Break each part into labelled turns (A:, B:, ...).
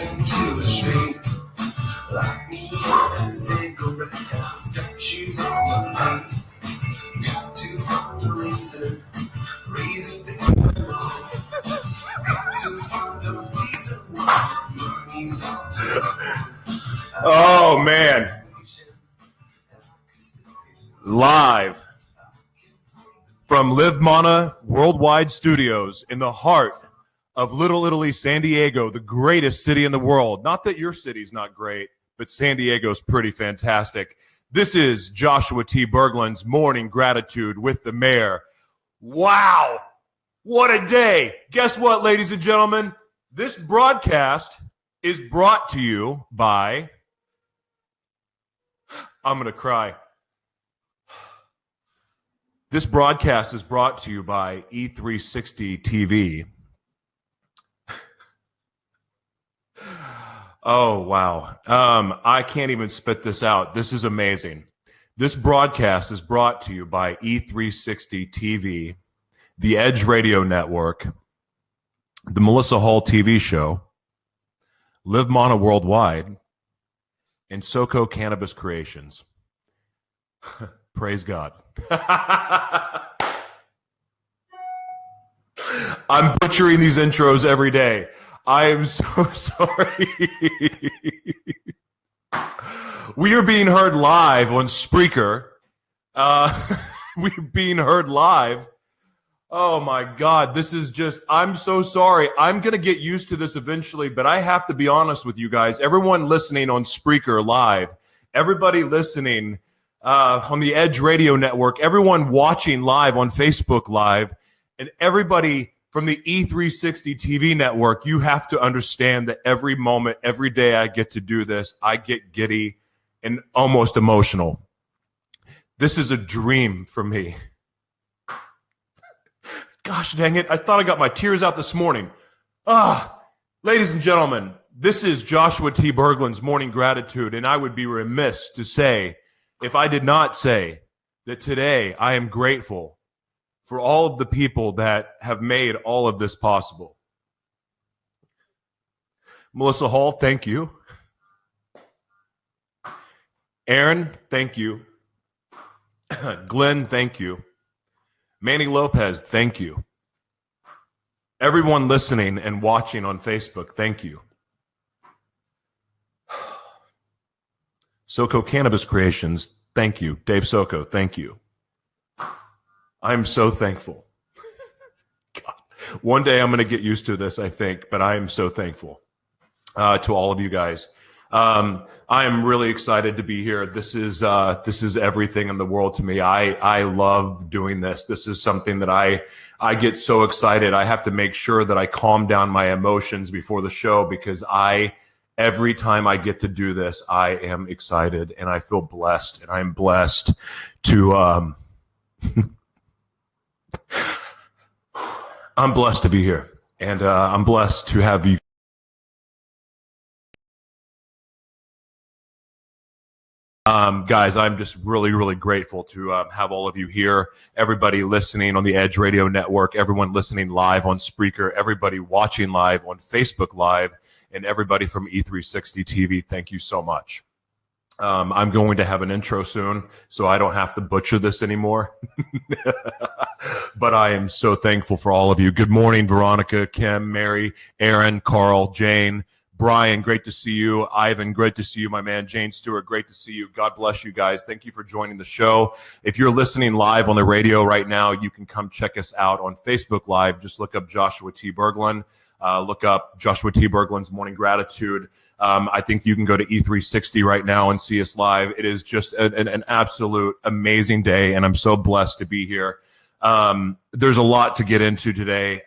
A: into a street. Like me and a cigarette, step shoes on the lane. Got to find a reason to get along. Got to find a reason why money's on the line.
B: Oh, man. Live from Live Mana Worldwide Studios in the heart of Little Italy, San Diego, the greatest city in the world. Not that your city's not great, but San Diego's pretty fantastic. This is Joshua T. Berglan's Morning Gratitude with the Mayor. Wow, what a day. Guess what, ladies and gentlemen? This broadcast is brought to you by... I'm going to cry. This broadcast is brought to you by E360 TV. Oh, wow. I can't even spit this out. This is amazing. This broadcast is brought to you by E360 TV, the Edge Radio Network, the Melissa Hall TV show, Live Mana Worldwide, and SoCo Cannabis Creations. Praise God. I'm butchering these intros every day. I am so sorry. We are being heard live on Spreaker. We're being heard live. Oh my God, this is just, I'm so sorry. I'm going to get used to this eventually, but I have to be honest with you guys. Everyone listening on Spreaker live, everybody listening on the Edge Radio Network, everyone watching live on Facebook Live, and everybody from the E360 TV network, you have to understand that every moment, every day I get to do this, I get giddy and almost emotional. This is a dream for me. Gosh dang it, I thought I got my tears out this morning. Ladies and gentlemen, this is Joshua T. Berglan's Morning Gratitude, and I would be remiss to say, if I did not say that today I am grateful for all of the people that have made all of this possible. Melissa Hall, thank you. Aaron, thank you. Glenn, thank you. Manny Lopez, thank you. Everyone listening and watching on Facebook, thank you. SoCo Cannabis Creations, thank you. Dave SoCo, thank you. I'm so thankful. God. One day I'm going to get used to this, I think, but I am so thankful to all of you guys. I am really excited to be here. This is everything in the world to me. I love doing this. This is something that I get so excited. I have to make sure that I calm down my emotions before the show because every time I get to do this, I am excited and I feel blessed, and I'm blessed to I'm blessed to be here, and I'm blessed to have you. Guys, I'm just really, really grateful to have all of you here, everybody listening on the Edge Radio Network, everyone listening live on Spreaker, everybody watching live on Facebook Live, and everybody from E360 TV. Thank you so much. I'm going to have an intro soon, so I don't have to butcher this anymore. But I am so thankful for all of you. Good morning, Veronica, Kim, Mary, Aaron, Carl, Jane, Brian, great to see you. Ivan, great to see you. My man, Jane Stewart, great to see you. God bless you guys. Thank you for joining the show. If you're listening live on the radio right now, you can come check us out on Facebook Live. Just look up Joshua T. Berglan. Look up Joshua T. Berglan's Morning Gratitude. I think you can go to E360 right now and see us live. It is just an absolute amazing day, and I'm so blessed to be here. There's a lot to get into today.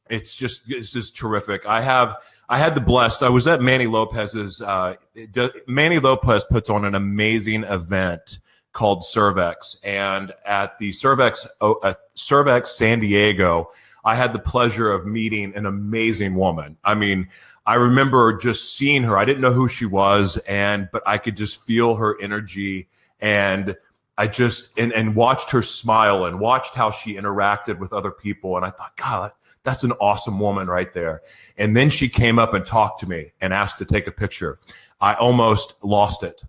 B: It's just terrific. I was at Manny Lopez's. Manny Lopez puts on an amazing event called Cervex, and at the Cervex San Diego, I had the pleasure of meeting an amazing woman. I mean, I remember just seeing her. I didn't know who she was, but I could just feel her energy, and I just and watched her smile and watched how she interacted with other people, and I thought, God, That's an awesome woman right there. And then she came up and talked to me and asked to take a picture. I almost lost it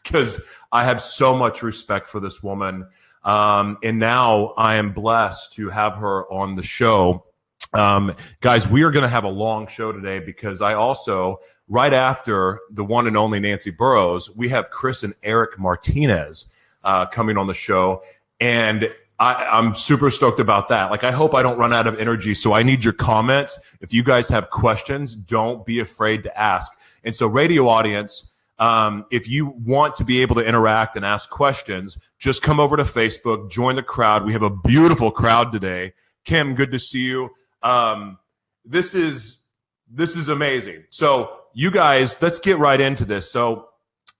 B: because I have so much respect for this woman. And now I am blessed to have her on the show. Guys, we are going to have a long show today because I also, right after the one and only Nancy Burroughs, we have Chris and Eric Martinez coming on the show. And I'm super stoked about that. Like, I hope I don't run out of energy. So I need your comments. If you guys have questions, don't be afraid to ask. And so, radio audience, if you want to be able to interact and ask questions, just come over to Facebook, join the crowd. We have a beautiful crowd today. Kim, good to see you. This is amazing. So you guys, let's get right into this. So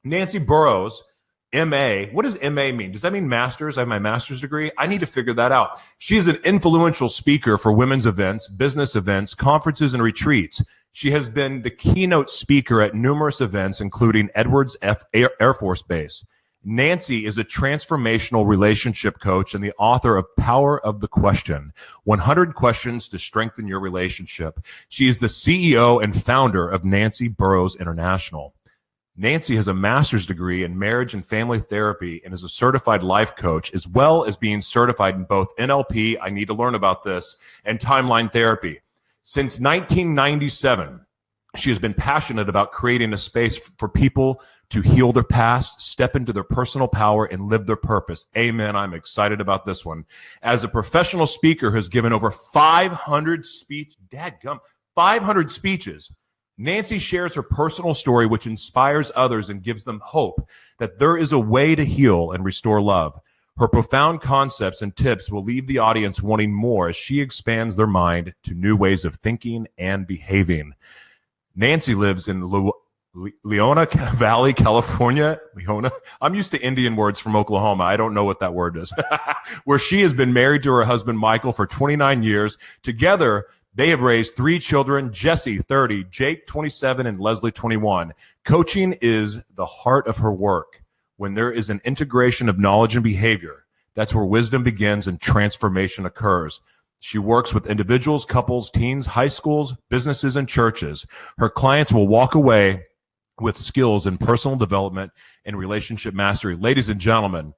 B: Nancy Burroughs, MA. What does MA mean? Does that mean master's? I have my master's degree. I need to figure that out. She is an influential speaker for women's events, business events, conferences, and retreats. She has been the keynote speaker at numerous events, including Edwards Air Force Base. Nancy is a transformational relationship coach and the author of Power of the Question, 100 Questions to Strengthen Your Relationship. She is the CEO and founder of Nancy Burroughs International. Nancy has a master's degree in marriage and family therapy and is a certified life coach, as well as being certified in both NLP, I need to learn about this, and timeline therapy. Since 1997, she has been passionate about creating a space for people to heal their past, step into their personal power, and live their purpose. Amen. I'm excited about this one. As a professional speaker who has given over 500 speeches, Nancy shares her personal story, which inspires others and gives them hope that there is a way to heal and restore love. Her profound concepts and tips will leave the audience wanting more as she expands their mind to new ways of thinking and behaving. Nancy lives in Leona Valley, California. Leona. I'm used to Indian words from Oklahoma. I don't know what that word is. Where she has been married to her husband, Michael, for 29 years. Together, they have raised 3 children, Jesse, 30, Jake, 27, and Leslie, 21. Coaching is the heart of her work. When there is an integration of knowledge and behavior, that's where wisdom begins and transformation occurs. She works with individuals, couples, teens, high schools, businesses, and churches. Her clients will walk away with skills in personal development and relationship mastery. Ladies and gentlemen,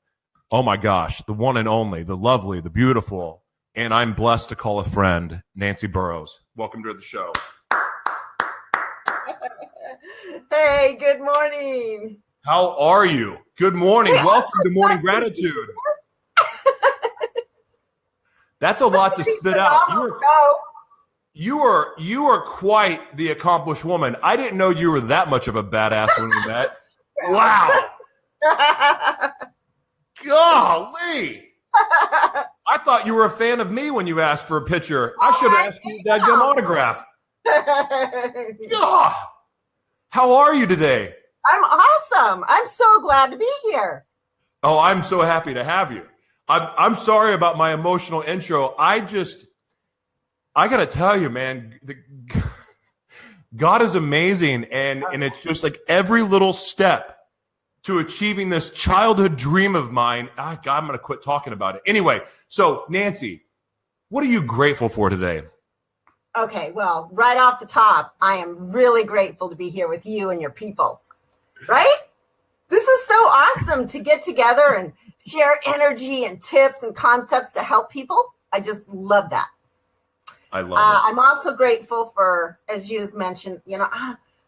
B: oh my gosh, the one and only, the lovely, the beautiful, and I'm blessed to call a friend, Nancy Burroughs. Welcome to the show.
C: Hey, good morning.
B: How are you? Good morning. Welcome to Morning Gratitude. That's a lot to spit out. You are quite the accomplished woman. I didn't know you were that much of a badass when we met. Wow. Golly. I thought you were a fan of me when you asked for a picture. I should have asked you that gum autograph. God. How are you today?
C: I'm awesome. I'm so glad to be here.
B: Oh, I'm so happy to have you. I'm sorry about my emotional intro. I got to tell you, man, God is amazing. And it's just like every little step to achieving this childhood dream of mine. God, I'm going to quit talking about it. Anyway, so Nancy, what are you grateful for today?
C: Okay, well, right off the top, I am really grateful to be here with you and your people, right? This is so awesome to get together and share energy and tips and concepts to help people. I just love that.
B: I love it.
C: I'm also grateful for, as you just mentioned,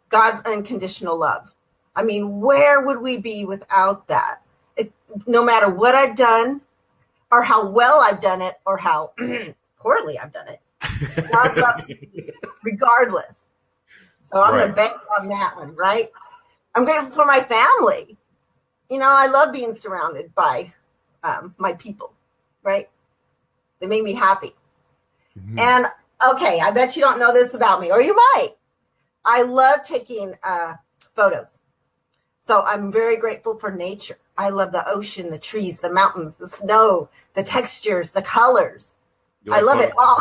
C: God's unconditional love. I mean, where would we be without that? No matter what I've done or how well I've done it or how poorly I've done it, God loves me regardless. So I'm going to bank on that one, right? I'm grateful for my family. I love being surrounded by my people, right? They make me happy. Mm-hmm. And, okay, I bet you don't know this about me, or you might. I love taking photos. So I'm very grateful for nature. I love the ocean, the trees, the mountains, the snow, the textures, the colors. I love it all.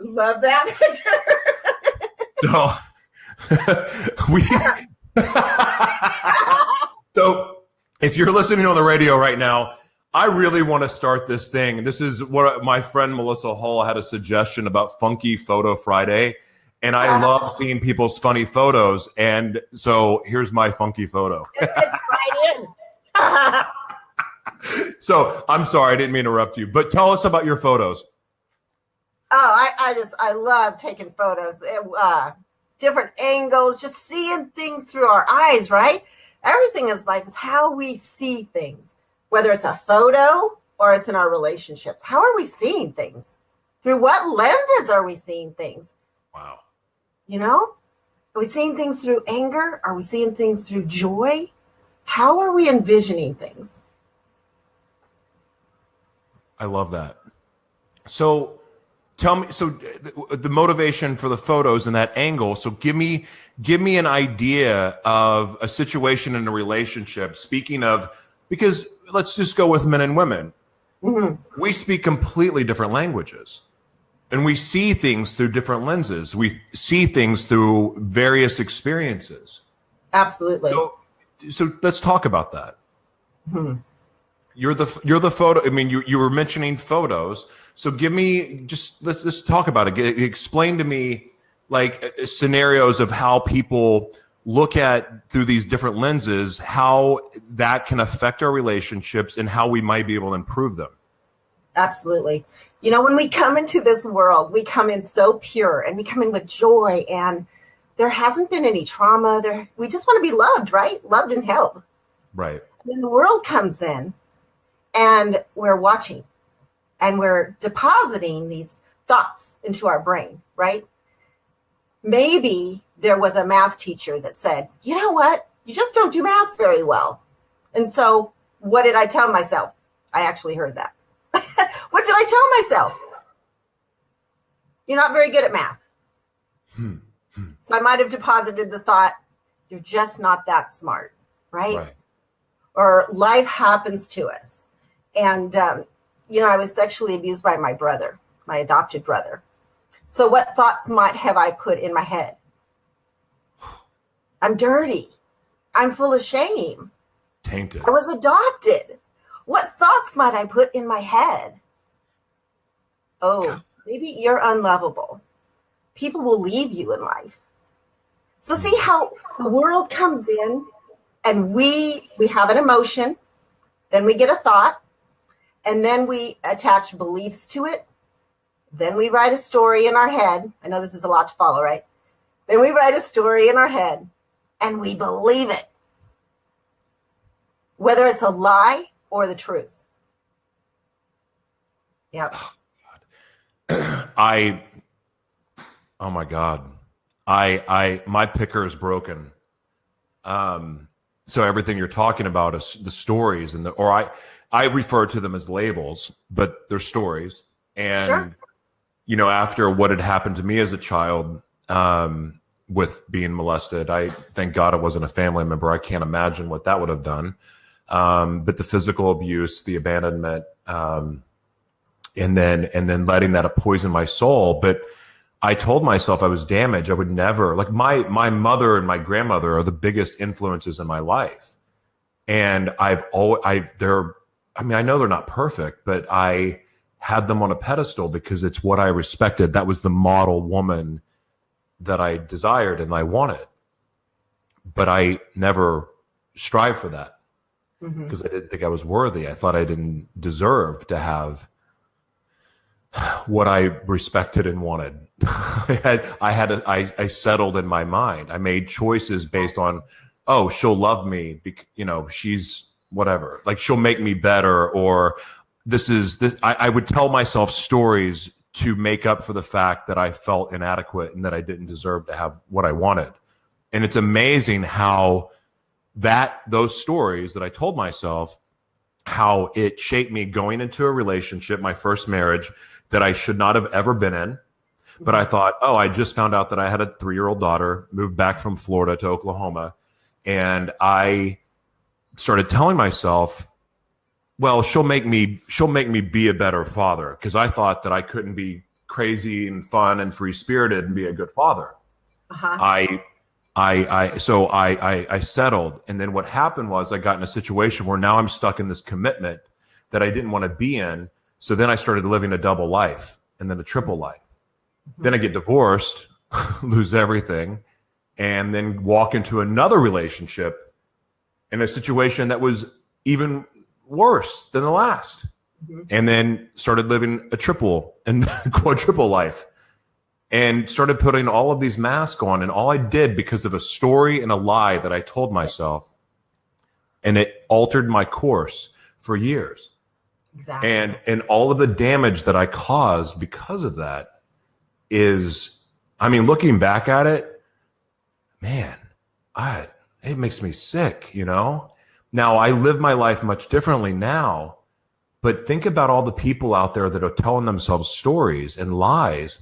C: Love that picture.
B: No. So if you're listening on the radio right now, I really want to start this thing. This is what my friend Melissa Hall had a suggestion about Funky Photo Friday. And I love seeing people's funny photos. And so here's my funky photo.
C: It's right in.
B: So I'm sorry, I didn't mean to interrupt you, but tell us about your photos.
C: Oh, I love taking photos. Different angles, just seeing things through our eyes, right? Everything in life is how we see things, whether it's a photo or it's in our relationships. How are we seeing things? Through what lenses are we seeing things?
B: Wow.
C: You know, are we seeing things through anger? Are we seeing things through joy? How are we envisioning things?
B: I love that. So tell me, so the motivation for the photos and that angle. So give me an idea of a situation in a relationship. Speaking of, because let's just go with men and women. Mm-hmm. We speak completely different languages. And we see things through different lenses. We see things through various experiences.
C: Absolutely.
B: So let's talk about that.
C: Hmm.
B: You're the photo. I mean, you were mentioning photos. So give me let's talk about it. Explain to me like scenarios of how people look at through these different lenses, how that can affect our relationships and how we might be able to improve them.
C: Absolutely. You know, when we come into this world, we come in so pure and we come in with joy, and there hasn't been any trauma there. We just want to be loved, right? Loved and held.
B: Right.
C: And then the world comes in and we're watching and we're depositing these thoughts into our brain, right? Maybe there was a math teacher that said, you know what? You just don't do math very well. And so what did I tell myself? I actually heard that. What did I tell myself? You're not very good at math. So I might have deposited the thought, you're just not that smart, right? Or life happens to us. And, you know, I was sexually abused by my brother, my adopted brother. So what thoughts might have I put in my head? I'm dirty. I'm full of shame.
B: Tainted.
C: I was adopted. What thoughts might I put in my head? Oh, maybe you're unlovable. People will leave you in life. So see how the world comes in and we have an emotion, then we get a thought, and then we attach beliefs to it. Then we write a story in our head. I know this is a lot to follow, right? Then we write a story in our head and we believe it, whether it's a lie or the truth. Yep.
B: Oh my God. My picker is broken. So everything you're talking about is the stories I refer to them as labels, but they're stories. And,
C: sure.
B: You know, after what had happened to me as a child, with being molested, I thank God it wasn't a family member. I can't imagine what that would have done. But the physical abuse, the abandonment, and then letting that poison my soul. But I told myself I was damaged. I would never, like my mother and my grandmother are the biggest influences in my life. And I know they're not perfect, but I had them on a pedestal because it's what I respected. That was the model woman that I desired and I wanted. But I never strived for that because I didn't think I was worthy. I thought I didn't deserve to have what I respected and wanted. I settled in my mind. I made choices based on, oh, she'll love me. You know, she's whatever, like she'll make me better, or I would tell myself stories to make up for the fact that I felt inadequate and that I didn't deserve to have what I wanted. And it's amazing how those stories that I told myself, how it shaped me going into a relationship, my first marriage, that I should not have ever been in. But I thought, oh, I just found out that I had a 3-year-old daughter, moved back from Florida to Oklahoma. And I started telling myself, well, she'll make me be a better father, because I thought that I couldn't be crazy and fun and free spirited and be a good father. I settled. And then what happened was I got in a situation where now I'm stuck in this commitment that I didn't want to be in. So then I started living a double life and then a triple life. Then I get divorced, lose everything, and then walk into another relationship in a situation that was even worse than the last. And then started living a triple and quadruple life and started putting all of these masks on. And all I did because of a story and a lie that I told myself, and it altered my course for years.
C: Exactly.
B: And all of the damage that I caused because of that is, I mean, looking back at it, man, it makes me sick, you know? Now, I live my life much differently now, but think about all the people out there that are telling themselves stories and lies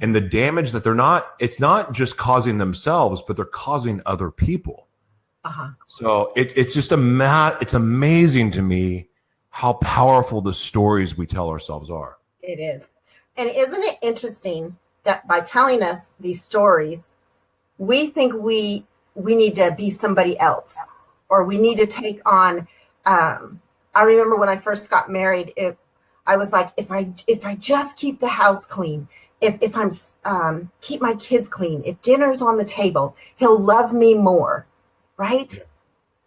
B: and the damage that it's not just causing themselves, but they're causing other people. So it's just it's amazing to me how powerful the stories we tell ourselves are.
C: It is. And isn't it interesting that by telling us these stories, we think we need to be somebody else, or we need to take on, I remember when I first got married, I was like, if I just keep the house clean, if I'm keep my kids clean, if dinner's on the table, he'll love me more, right? Yeah.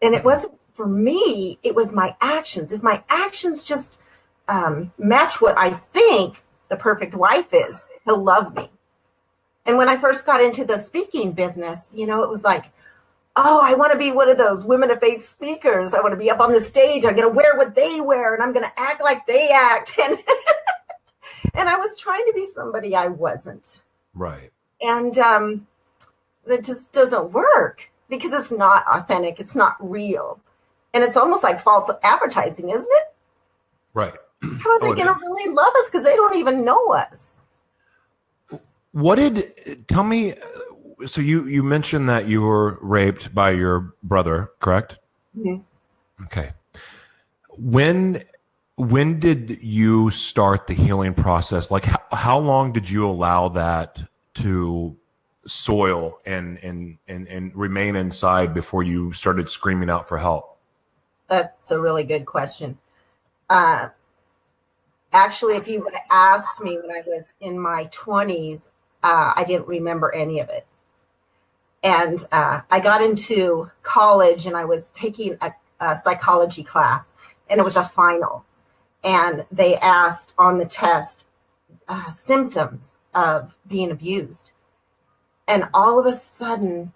C: And it wasn't for me, it was my actions. If my actions just match what I think the perfect wife is, he'll love me. And when I first got into the speaking business, you know, it was like, oh, I want to be one of those women of faith speakers. I want to be up on the stage. I'm going to wear what they wear, and I'm going to act like they act. And and I was trying to be somebody I wasn't.
B: Right.
C: And that just doesn't work because it's not authentic. It's not real. And it's almost like false advertising, isn't it?
B: Right.
C: How are they going to really love us because they don't even know us?
B: Tell me, so you mentioned that you were raped by your brother, correct? Mm-hmm. Okay. When did you start the healing process? Like how long did you allow that to soil and remain inside before you started screaming out for help?
C: That's a really good question. Actually, if you would have asked me when I was in my 20s, I didn't remember any of it. And I got into college and I was taking a psychology class, and it was a final. And they asked on the test symptoms of being abused. And all of a sudden,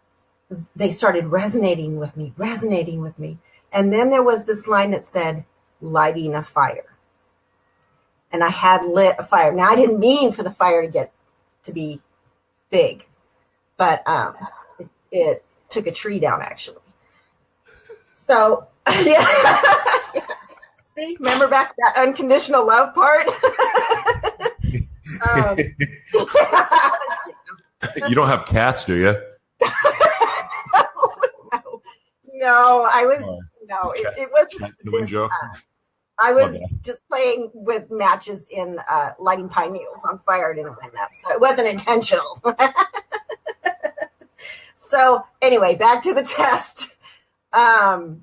C: they started resonating with me. And then there was this line that said, lighting a fire. And I had lit a fire. Now, I didn't mean for the fire to be big, but it took a tree down, actually. So, yeah. See, remember back that unconditional love part?
B: You don't have cats, do you?
C: No, I was, no, it wasn't.
B: Doing joke?
C: I was just playing with matches in lighting pine needles on fire. I didn't win that, so it wasn't intentional. So anyway, back to the test. I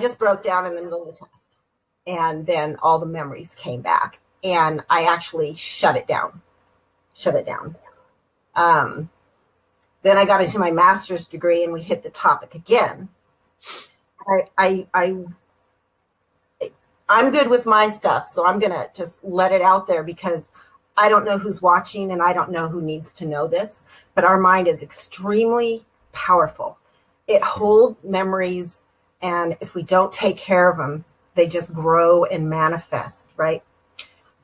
C: just broke down in the middle of the test, and then all the memories came back, and I actually shut it down. Then I got into my master's degree, and we hit the topic again. I'm good with my stuff, so I'm going to just let it out there because I don't know who's watching and I don't know who needs to know this, but our mind is extremely powerful. It holds memories, and if we don't take care of them, they just grow and manifest, right?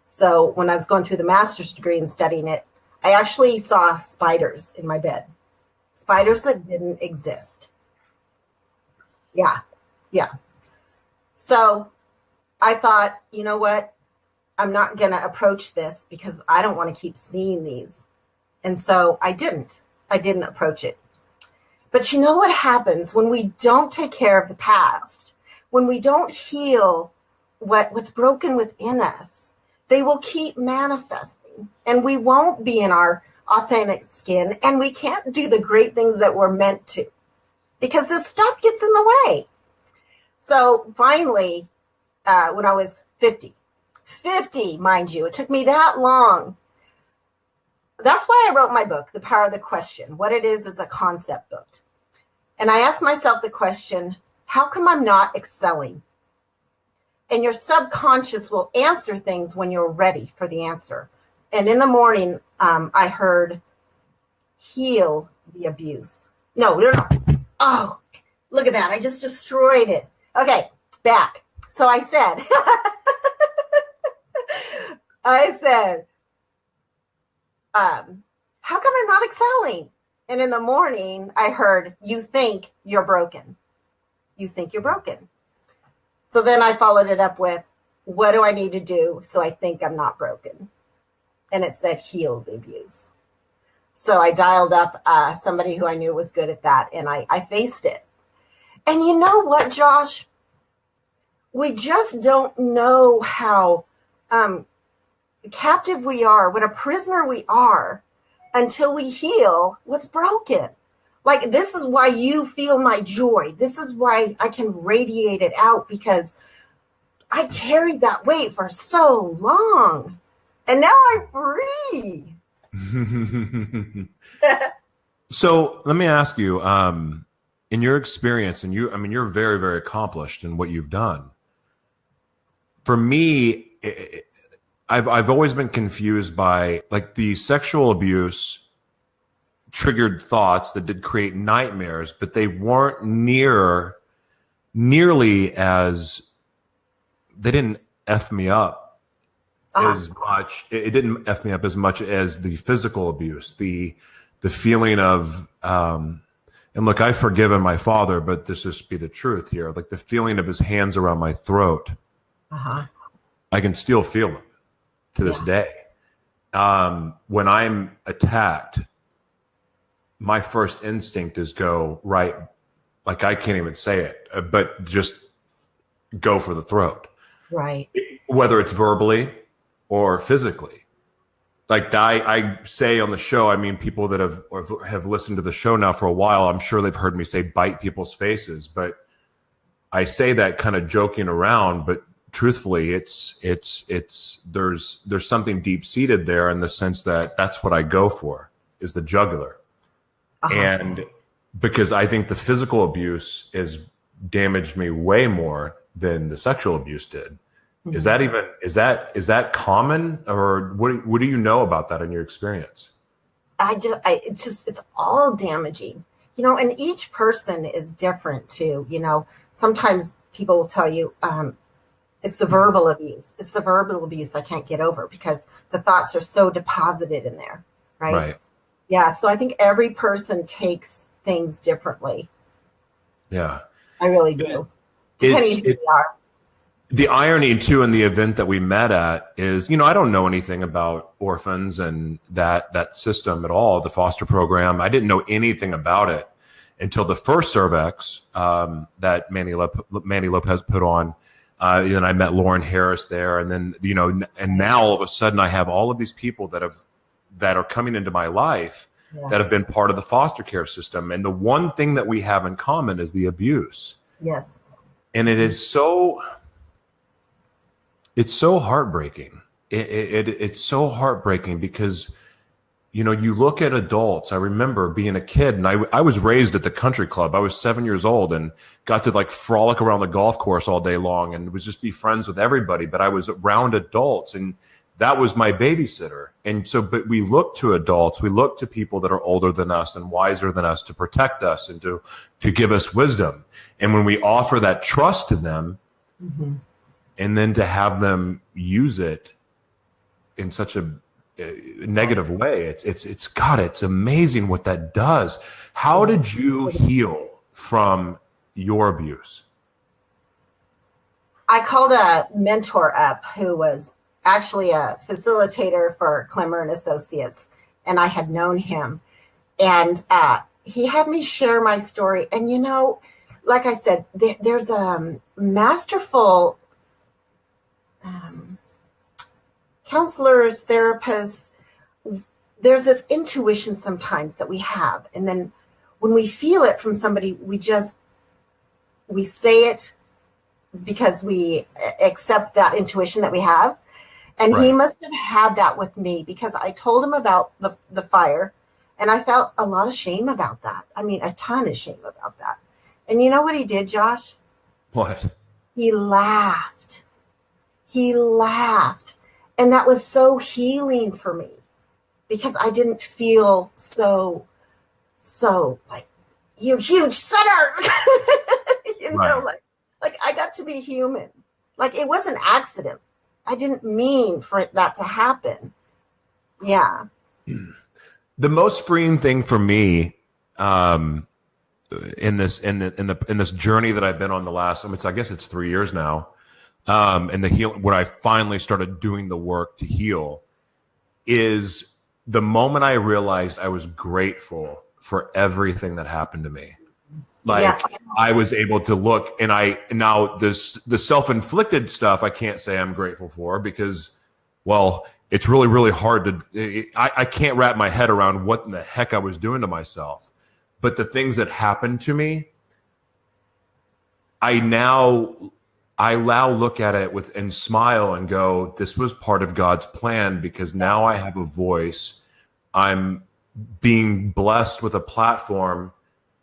C: So when I was going through the master's degree and studying it, I actually saw spiders in my bed, spiders that didn't exist. Yeah. So I thought, you know what? I'm not going to approach this because I don't want to keep seeing these. And so I didn't approach it. But you know what happens when we don't take care of the past, when we don't heal what's broken within us, they will keep manifesting, and we won't be in our authentic skin, and we can't do the great things that we're meant to because this stuff gets in the way. So finally, when I was 50. 50, mind you. It took me that long. That's why I wrote my book, The Power of the Question. What it is a concept book. And I asked myself the question, how come I'm not excelling? And your subconscious will answer things when you're ready for the answer. And in the morning, I heard, heal the abuse. No. Oh, look at that. I just destroyed it. Okay, back. So I said, how come I'm not excelling? And in the morning, I heard, you think you're broken. You think you're broken. So then I followed it up with, what do I need to do so I think I'm not broken? And it said, heal the abuse. So I dialed up somebody who I knew was good at that, and I faced it. And you know what, Josh? We just don't know how captive we are, what a prisoner we are, until we heal what's broken. Like, this is why you feel my joy. This is why I can radiate it out, because I carried that weight for so long. And now I'm free.
B: So let me ask you, in your experience, and you're very, very accomplished in what you've done. For me, I've always been confused by, like, the sexual abuse triggered thoughts that did create nightmares, but they weren't nearly as, they didn't F me up as much. It didn't F me up as much as the physical abuse, the feeling of, and look, I've forgiven my father, but this just be the truth here. Like, the feeling of his hands around my throat. I can still feel them to this day. When I'm attacked, my first instinct is go right, like, I can't even say it, but just go for the throat.
C: Right.
B: Whether it's verbally or physically. Like, I say on the show, I mean, people that have listened to the show now for a while, I'm sure they've heard me say bite people's faces, but I say that kind of joking around, but truthfully, there's something deep seated there, in the sense that that's what I go for, is the jugular. And because I think the physical abuse has damaged me way more than the sexual abuse did. Is that common, or what do you know about that in your experience?
C: It's all damaging, and each person is different too. Sometimes people will tell you, it's the verbal abuse. It's the verbal abuse I can't get over, because the thoughts are so deposited in there. Right. Yeah. So I think every person takes things differently. Yeah. I really do.
B: The irony too in the event that we met at is, I don't know anything about orphans and that system at all, the foster program. I didn't know anything about it until the first Cervex that Manny Lopez put on. Then I met Lauren Harris there, and then and now all of a sudden I have all of these people that are coming into my life that have been part of the foster care system, and the one thing that we have in common is the abuse.
C: Yes,
B: and it's so heartbreaking. It's so heartbreaking because you look at adults. I remember being a kid, and I was raised at the country club. I was 7 years old and got to, like, frolic around the golf course all day long and was just be friends with everybody. But I was around adults, and that was my babysitter. And so, but we look to adults, we look to people that are older than us and wiser than us to protect us and to give us wisdom. And when we offer that trust to them, and then to have them use it in such a negative way, it's amazing what that does. How did you heal from your abuse?
C: I called a mentor up who was actually a facilitator for Clemmer and Associates, and I had known him, and he had me share my story. And like I said, there's a masterful counselors, therapists, there's this intuition sometimes that we have. And then when we feel it from somebody, we say it because we accept that intuition that we have. And he must have had that with me, because I told him about the fire, and I felt a lot of shame about that. I mean, a ton of shame about that. And you know what he did, Josh?
B: What?
C: He laughed. He laughed. And that was so healing for me, because I didn't feel so like, you huge sinner. You know, like I got to be human. Like, it was an accident. I didn't mean for that to happen. Yeah.
B: The most freeing thing for me, in this journey that I've been on the last, I guess it's 3 years now, and the heal, when I finally started doing the work to heal, is the moment I realized I was grateful for everything that happened to me. Like, I was able to look, and the self-inflicted stuff I can't say I'm grateful for, because, well, it's really, really hard I can't wrap my head around what in the heck I was doing to myself. But the things that happened to me, I now look at it and smile and go, this was part of God's plan, because now I have a voice. I'm being blessed with a platform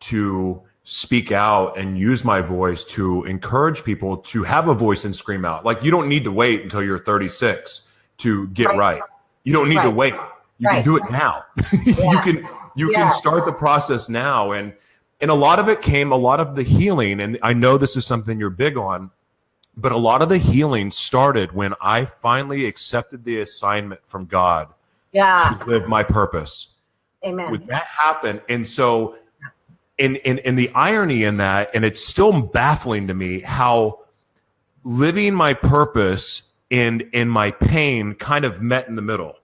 B: to speak out and use my voice to encourage people to have a voice and scream out. Like, you don't need to wait until you're 36 to get right. You don't need to wait. You can do it now. You can start the process now. And a lot of the healing, and I know this is something you're big on, but a lot of the healing started when I finally accepted the assignment from God to live my purpose.
C: Amen.
B: When that happened, and so in the irony in that, and it's still baffling to me how living my purpose and in my pain kind of met in the middle.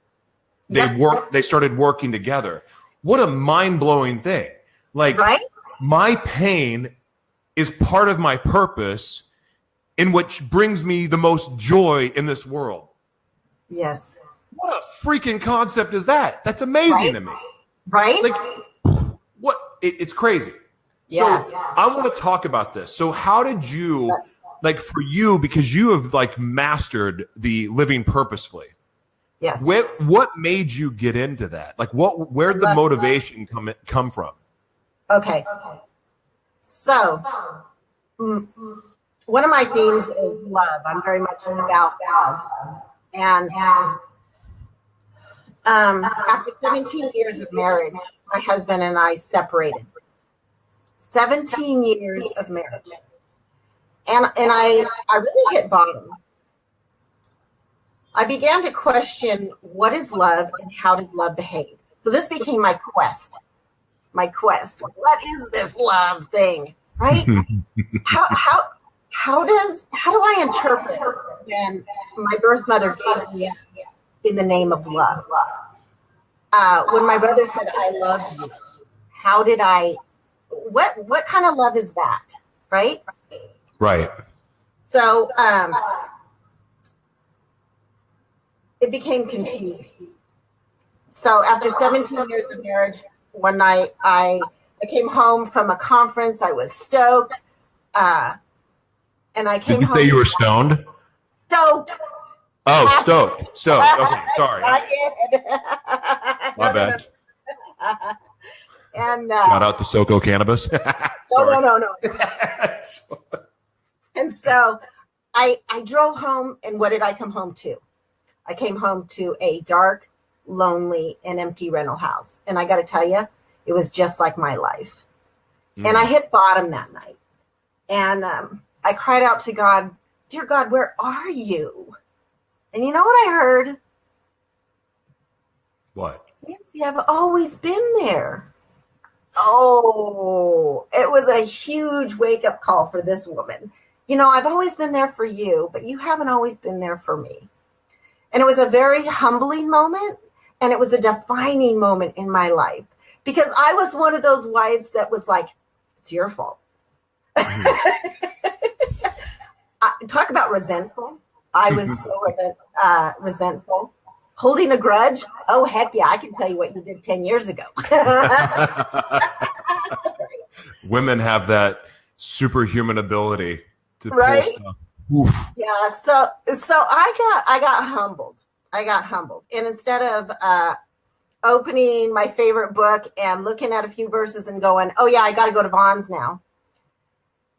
B: They started working together. What a mind-blowing thing. Like, my pain is part of my purpose, in which brings me the most joy in this world.
C: Yes.
B: What a freaking concept is that? That's amazing to me.
C: Right?
B: Like, what? It's crazy.
C: Yes.
B: So I want to talk about this. So how did you, like, for you, because you have like mastered the living purposefully.
C: Yes.
B: What made you get into that? Like, where'd the motivation come from?
C: Okay. So one of my themes is love. I'm very much about love. And after 17 years of marriage, my husband and I separated. 17 years of marriage. And I really hit bottom. I began to question, what is love and how does love behave? So this became my quest. What is this love thing, right? How do I interpret when my birth mother gave me in the name of love? When my brother said, I love you, how did what kind of love is that? Right?
B: Right.
C: So it became confusing. So after 17 years of marriage, one night I came home from a conference. I was stoked. And I came home.
B: Did you say you were stoned?
C: Stoked.
B: Oh, stoked. Okay, sorry.
C: I did.
B: My bad.
C: And
B: shout out to SoCo Cannabis.
C: No. And so I drove home, and what did I come home to? I came home to a dark, lonely, and empty rental house. And I got to tell you, it was just like my life. And I hit bottom that night. And I cried out to God, dear God, where are you? And you know what I heard?
B: What?
C: Nancy, I've always been there. Oh, it was a huge wake-up call for this woman. You know, I've always been there for you, but you haven't always been there for me. And it was a very humbling moment, and it was a defining moment in my life, because I was one of those wives that was like, it's your fault. Talk about resentful. I was so resentful. Holding a grudge? Oh, heck yeah, I can tell you what you did 10 years ago.
B: Women have that superhuman ability to
C: Right?
B: pull stuff. Oof.
C: Yeah. So I got humbled. And instead of opening my favorite book and looking at a few verses and going, oh yeah, I got to go to Vaughn's now.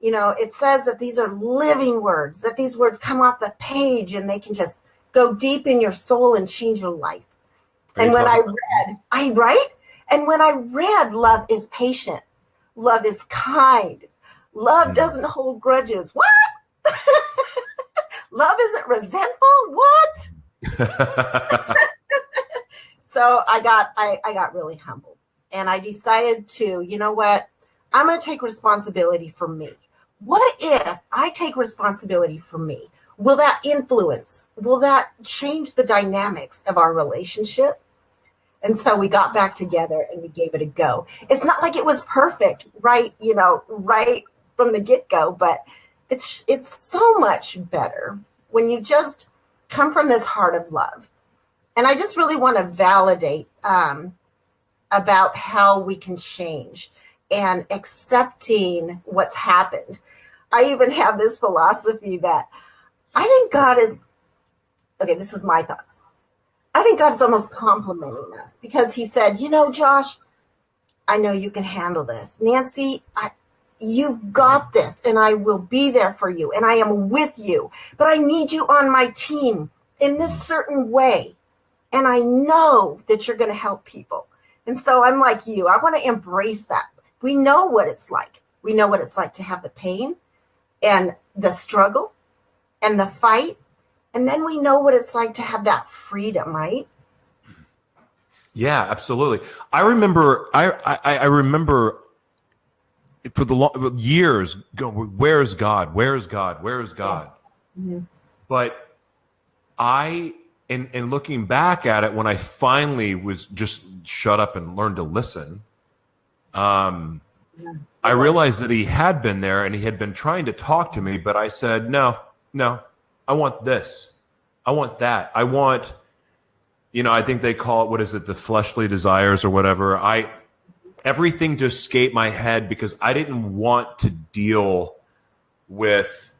C: You know, it says that these are living words, that these words come off the page and they can just go deep in your soul and change your life. And when I read, love is patient. Love is kind. Love doesn't hold grudges. What? Love isn't resentful? What? So I got really humbled. And I decided to, you know what? I'm going to take responsibility for me. What if I take responsibility for me? Will that influence? Will that change the dynamics of our relationship? And so we got back together and we gave it a go. It's not like it was perfect, right? You know, right from the get-go, but it's so much better when you just come from this heart of love. And I just really want to validate about how we can change and accepting what's happened. I even have this philosophy that I think God is, okay, this is my thoughts. I think God is almost complimenting us because he said, you know, Josh, I know you can handle this. Nancy, you've got this and I will be there for you and I am with you, but I need you on my team in this certain way. And I know that you're going to help people. And so I'm like you, I want to embrace that. We know what it's like. We know what it's like to have the pain and the struggle and the fight. And then we know what it's like to have that freedom, right?
B: Yeah, absolutely. I remember for the years going, where's God? Where's God? Where's God?
C: Mm-hmm.
B: But and looking back at it, when I finally was just shut up and learned to listen, I realized that he had been there and he had been trying to talk to me, but I said, no, I want this. I want that. I want, I think they call it, what is it? The fleshly desires or whatever. Everything to escape my head because I didn't want to deal with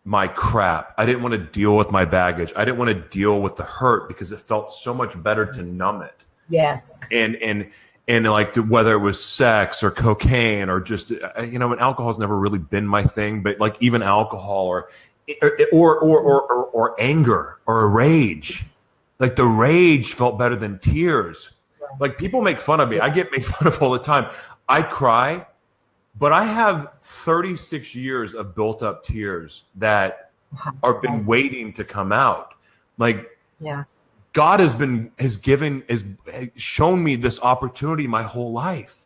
B: my crap. I didn't want to deal with my baggage. I didn't want to deal with the hurt because it felt so much better to numb it.
C: Yes.
B: And like whether it was sex or cocaine or just, and alcohol's never really been my thing, but like even alcohol or anger or a rage, like the rage felt better than tears. Like people make fun of me. I get made fun of all the time. I cry, but I have 36 years of built up tears that are been waiting to come out. Like,
C: yeah.
B: God has shown me this opportunity my whole life.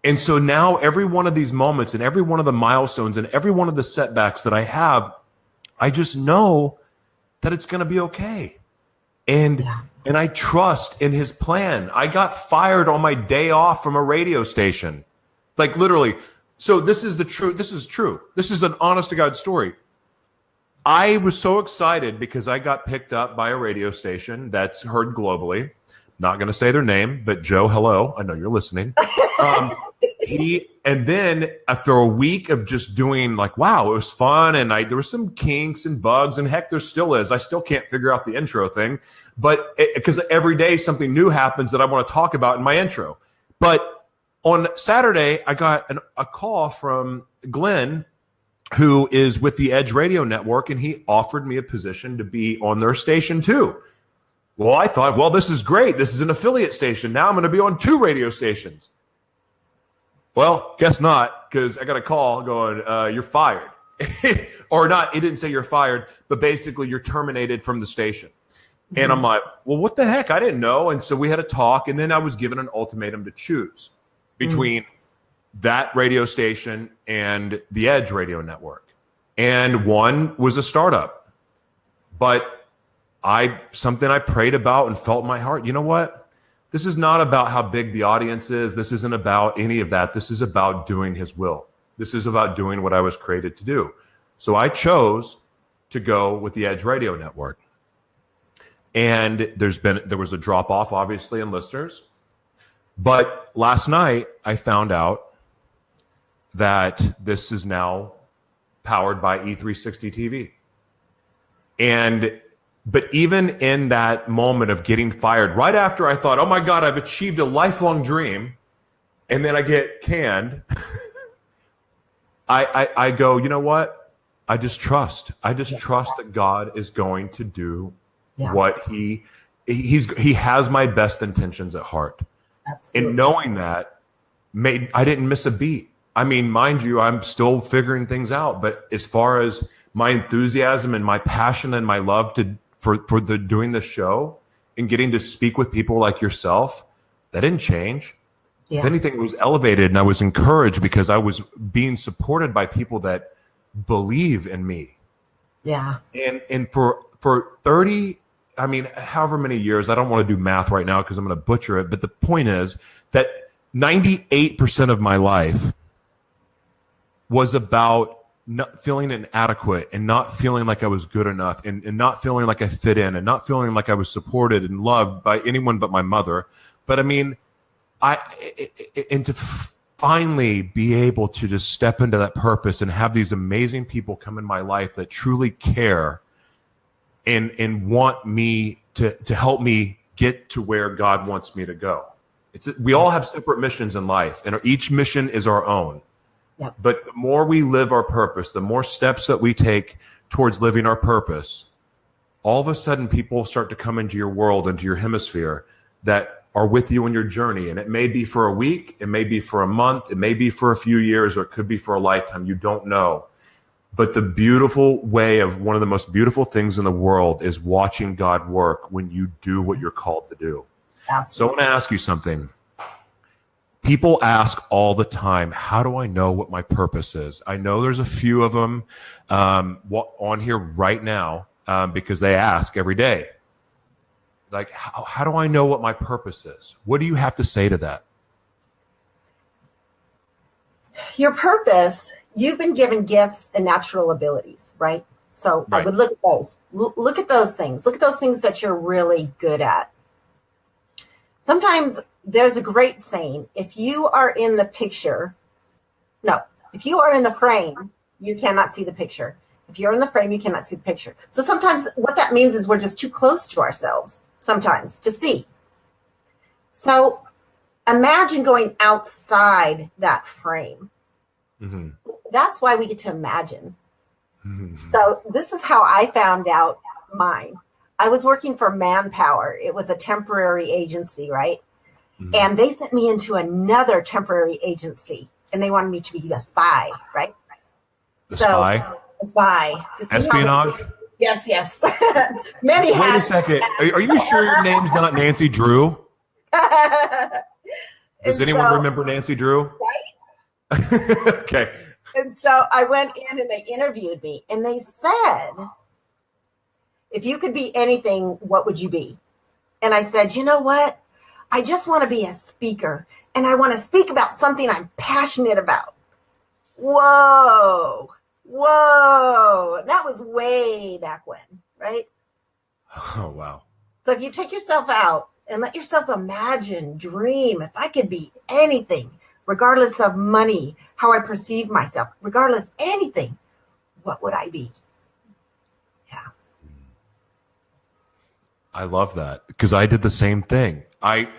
B: And so now every one of these moments and every one of the milestones and every one of the setbacks that I have, I just know that it's going to be okay. And I trust in his plan. I got fired on my day off from a radio station. Like literally. So this is the truth. This is true. This is an honest to God story. I was so excited because I got picked up by a radio station that's heard globally. Not going to say their name, but Joe, hello. I know you're listening. And then after a week of just doing like, wow, it was fun. And there were some kinks and bugs and heck, there still is. I still can't figure out the intro thing, but because every day something new happens that I want to talk about in my intro. But on Saturday, I got a call from Glenn, who is with the Edge Radio Network, and he offered me a position to be on their station too. Well, I thought, well, this is great. This is an affiliate station. Now I'm going to be on 2 radio stations. Well, guess not, because I got a call going, you're fired. Or not, it didn't say you're fired, but basically you're terminated from the station. Mm-hmm. And I'm like, well, what the heck? I didn't know. And so we had a talk, and then I was given an ultimatum to choose between that radio station and the Edge Radio Network. And one was a startup. But something I prayed about and felt in my heart, you know what? This is not about how big the audience is. This isn't about any of that. This is about doing his will. This is about doing what I was created to do. So I chose to go with the Edge Radio Network. And there was a drop off, obviously, in listeners. But last night I found out that this is now powered by E360 TV. But even in that moment of getting fired, right after I thought, oh my God, I've achieved a lifelong dream, and then I get canned, I go, you know what? I just trust. I just trust that God is going to do what he has my best intentions at heart.
C: Absolutely.
B: And knowing that, I didn't miss a beat. I mean, mind you, I'm still figuring things out. But as far as my enthusiasm and my passion and my love for doing this show and getting to speak with people like yourself, that didn't change. Yeah. If anything, it was elevated, and I was encouraged because I was being supported by people that believe in me.
C: Yeah.
B: And for 30, I mean, however many years, I don't want to do math right now because I'm going to butcher it, but the point is that 98% of my life was about not feeling inadequate and not feeling like I was good enough and not feeling like I fit in and not feeling like I was supported and loved by anyone but my mother. But I mean, and to finally be able to just step into that purpose and have these amazing people come in my life that truly care and want me to help me get to where God wants me to go. We all have separate missions in life, and each mission is our own. Yep. But the more we live our purpose, the more steps that we take towards living our purpose, all of a sudden people start to come into your world, into your hemisphere that are with you on your journey. And it may be for a week, it may be for a month, it may be for a few years, or it could be for a lifetime. You don't know. But the beautiful way of one of the most beautiful things in the world is watching God work when you do what you're called to do. Absolutely. So I want to ask you something. People ask all the time, how do I know what my purpose is? I know there's a few of them on here right now because they ask every day. Like, how do I know what my purpose is? What do you have to say to that?
C: Your purpose, you've been given gifts and natural abilities, right? So I would look at those. Look at those things. Look at those things that you're really good at. Sometimes there's a great saying, if you are in the frame, you cannot see the picture. If you're in the frame, you cannot see the picture. So sometimes what that means is we're just too close to ourselves sometimes to see. So imagine going outside that frame. Mm-hmm. That's why we get to imagine. Mm-hmm. So this is how I found out mine. I was working for Manpower. It was a temporary agency, right? Mm-hmm. And they sent me into another temporary agency, and they wanted me to be a spy, right?
B: Spy?
C: A spy.
B: Espionage?
C: Yes. Many
B: Wait a second. Are you sure your name's not Nancy Drew? Does anyone remember Nancy Drew?
C: Right.
B: Okay.
C: And so I went in and they interviewed me, and they said, if you could be anything, what would you be? And I said, you know what? I just want to be a speaker, and I want to speak about something I'm passionate about. Whoa. That was way back when, right?
B: Oh, wow.
C: So if you take yourself out and let yourself imagine, dream, if I could be anything, regardless of money, how I perceive myself, regardless anything, what would I be? Yeah.
B: I love that because I did the same thing. I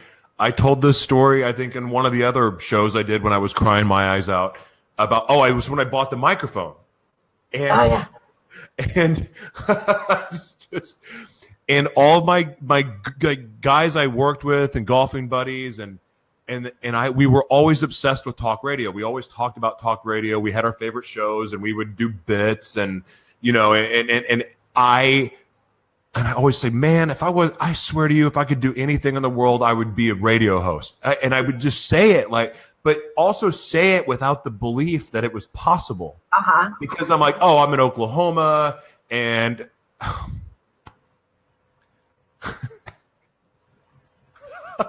B: told this story, I think, in one of the other shows I did when I was crying my eyes out about, it was when I bought the microphone. And, and and all of my guys I worked with and golfing buddies and we were always obsessed with talk radio. We always talked about talk radio. We had our favorite shows and we would do bits and, and I always say, man, I swear to you, if I could do anything in the world, I would be a radio host. And I would just say it but also say it without the belief that it was possible. Uh-huh. Because I'm like, I'm in Oklahoma and I'm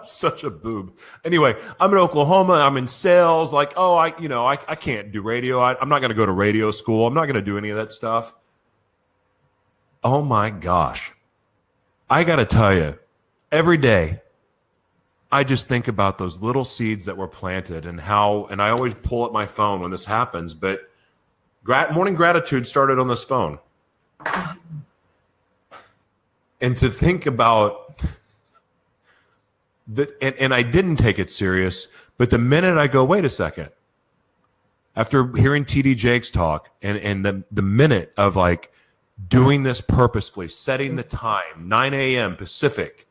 B: such a boob. Anyway, I'm in Oklahoma. I'm in sales. Like, I can't do radio. I'm not going to go to radio school. I'm not going to do any of that stuff. Oh my gosh. I got to tell you, every day, I just think about those little seeds that were planted and I always pull up my phone when this happens, but Morning gratitude started on this phone. And to think about that, and I didn't take it serious, but the minute I go, wait a second, after hearing TD Jakes talk and the minute of like doing this purposefully, setting the time, 9 a.m. Pacific,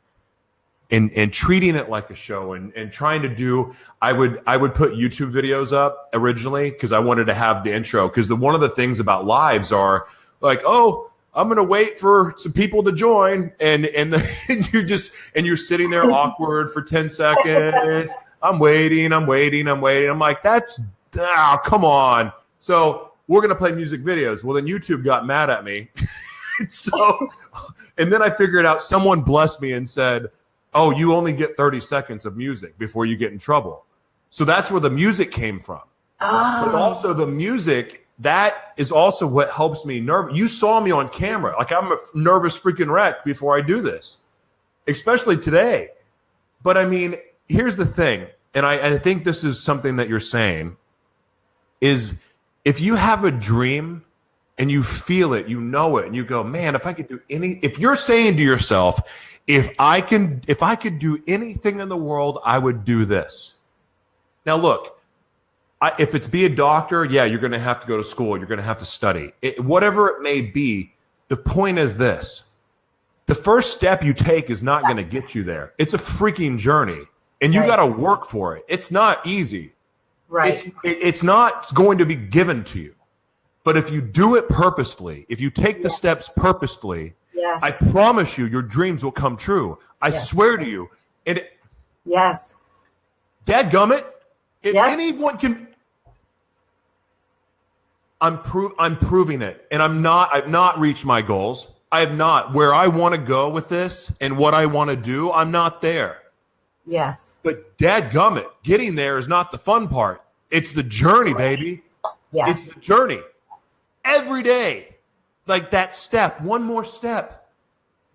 B: and treating it like a show and trying to do, I would put YouTube videos up originally because I wanted to have the intro, because one of the things about lives are like, oh, I'm going to wait for some people to join. And you're sitting there awkward for 10 seconds. I'm waiting. I'm like, come on. So we're going to play music videos. Well, then YouTube got mad at me. And then I figured out, someone blessed me and said, oh, you only get 30 seconds of music before you get in trouble. So that's where the music came from. Oh. But also the music, that is also what helps me nervous. You saw me on camera. Like, I'm a nervous freaking wreck before I do this, especially today. But I mean, here's the thing. And I think this is something that you're saying is, if you have a dream and you feel it, you know it, and you go, man, if I could do if you're saying to yourself, if I could do anything in the world, I would do this. Now, look, if it's be a doctor, yeah, you're going to have to go to school. You're going to have to study. Whatever it may be, the point is this. The first step you take is not going to get you there. It's a freaking journey, and you got to work for it. It's not easy. Right. It's not going to be given to you. But if you do it purposefully, if you take the steps purposefully, I promise you, your dreams will come true. I swear to you. And dadgummit, if anyone can, I'm proving it. And I've not reached my goals. I have not. Where I want to go with this and what I want to do, I'm not there. Yes. But dadgummit, getting there is not the fun part. It's the journey, baby. Yeah. It's the journey. Every day. Like that step, one more step.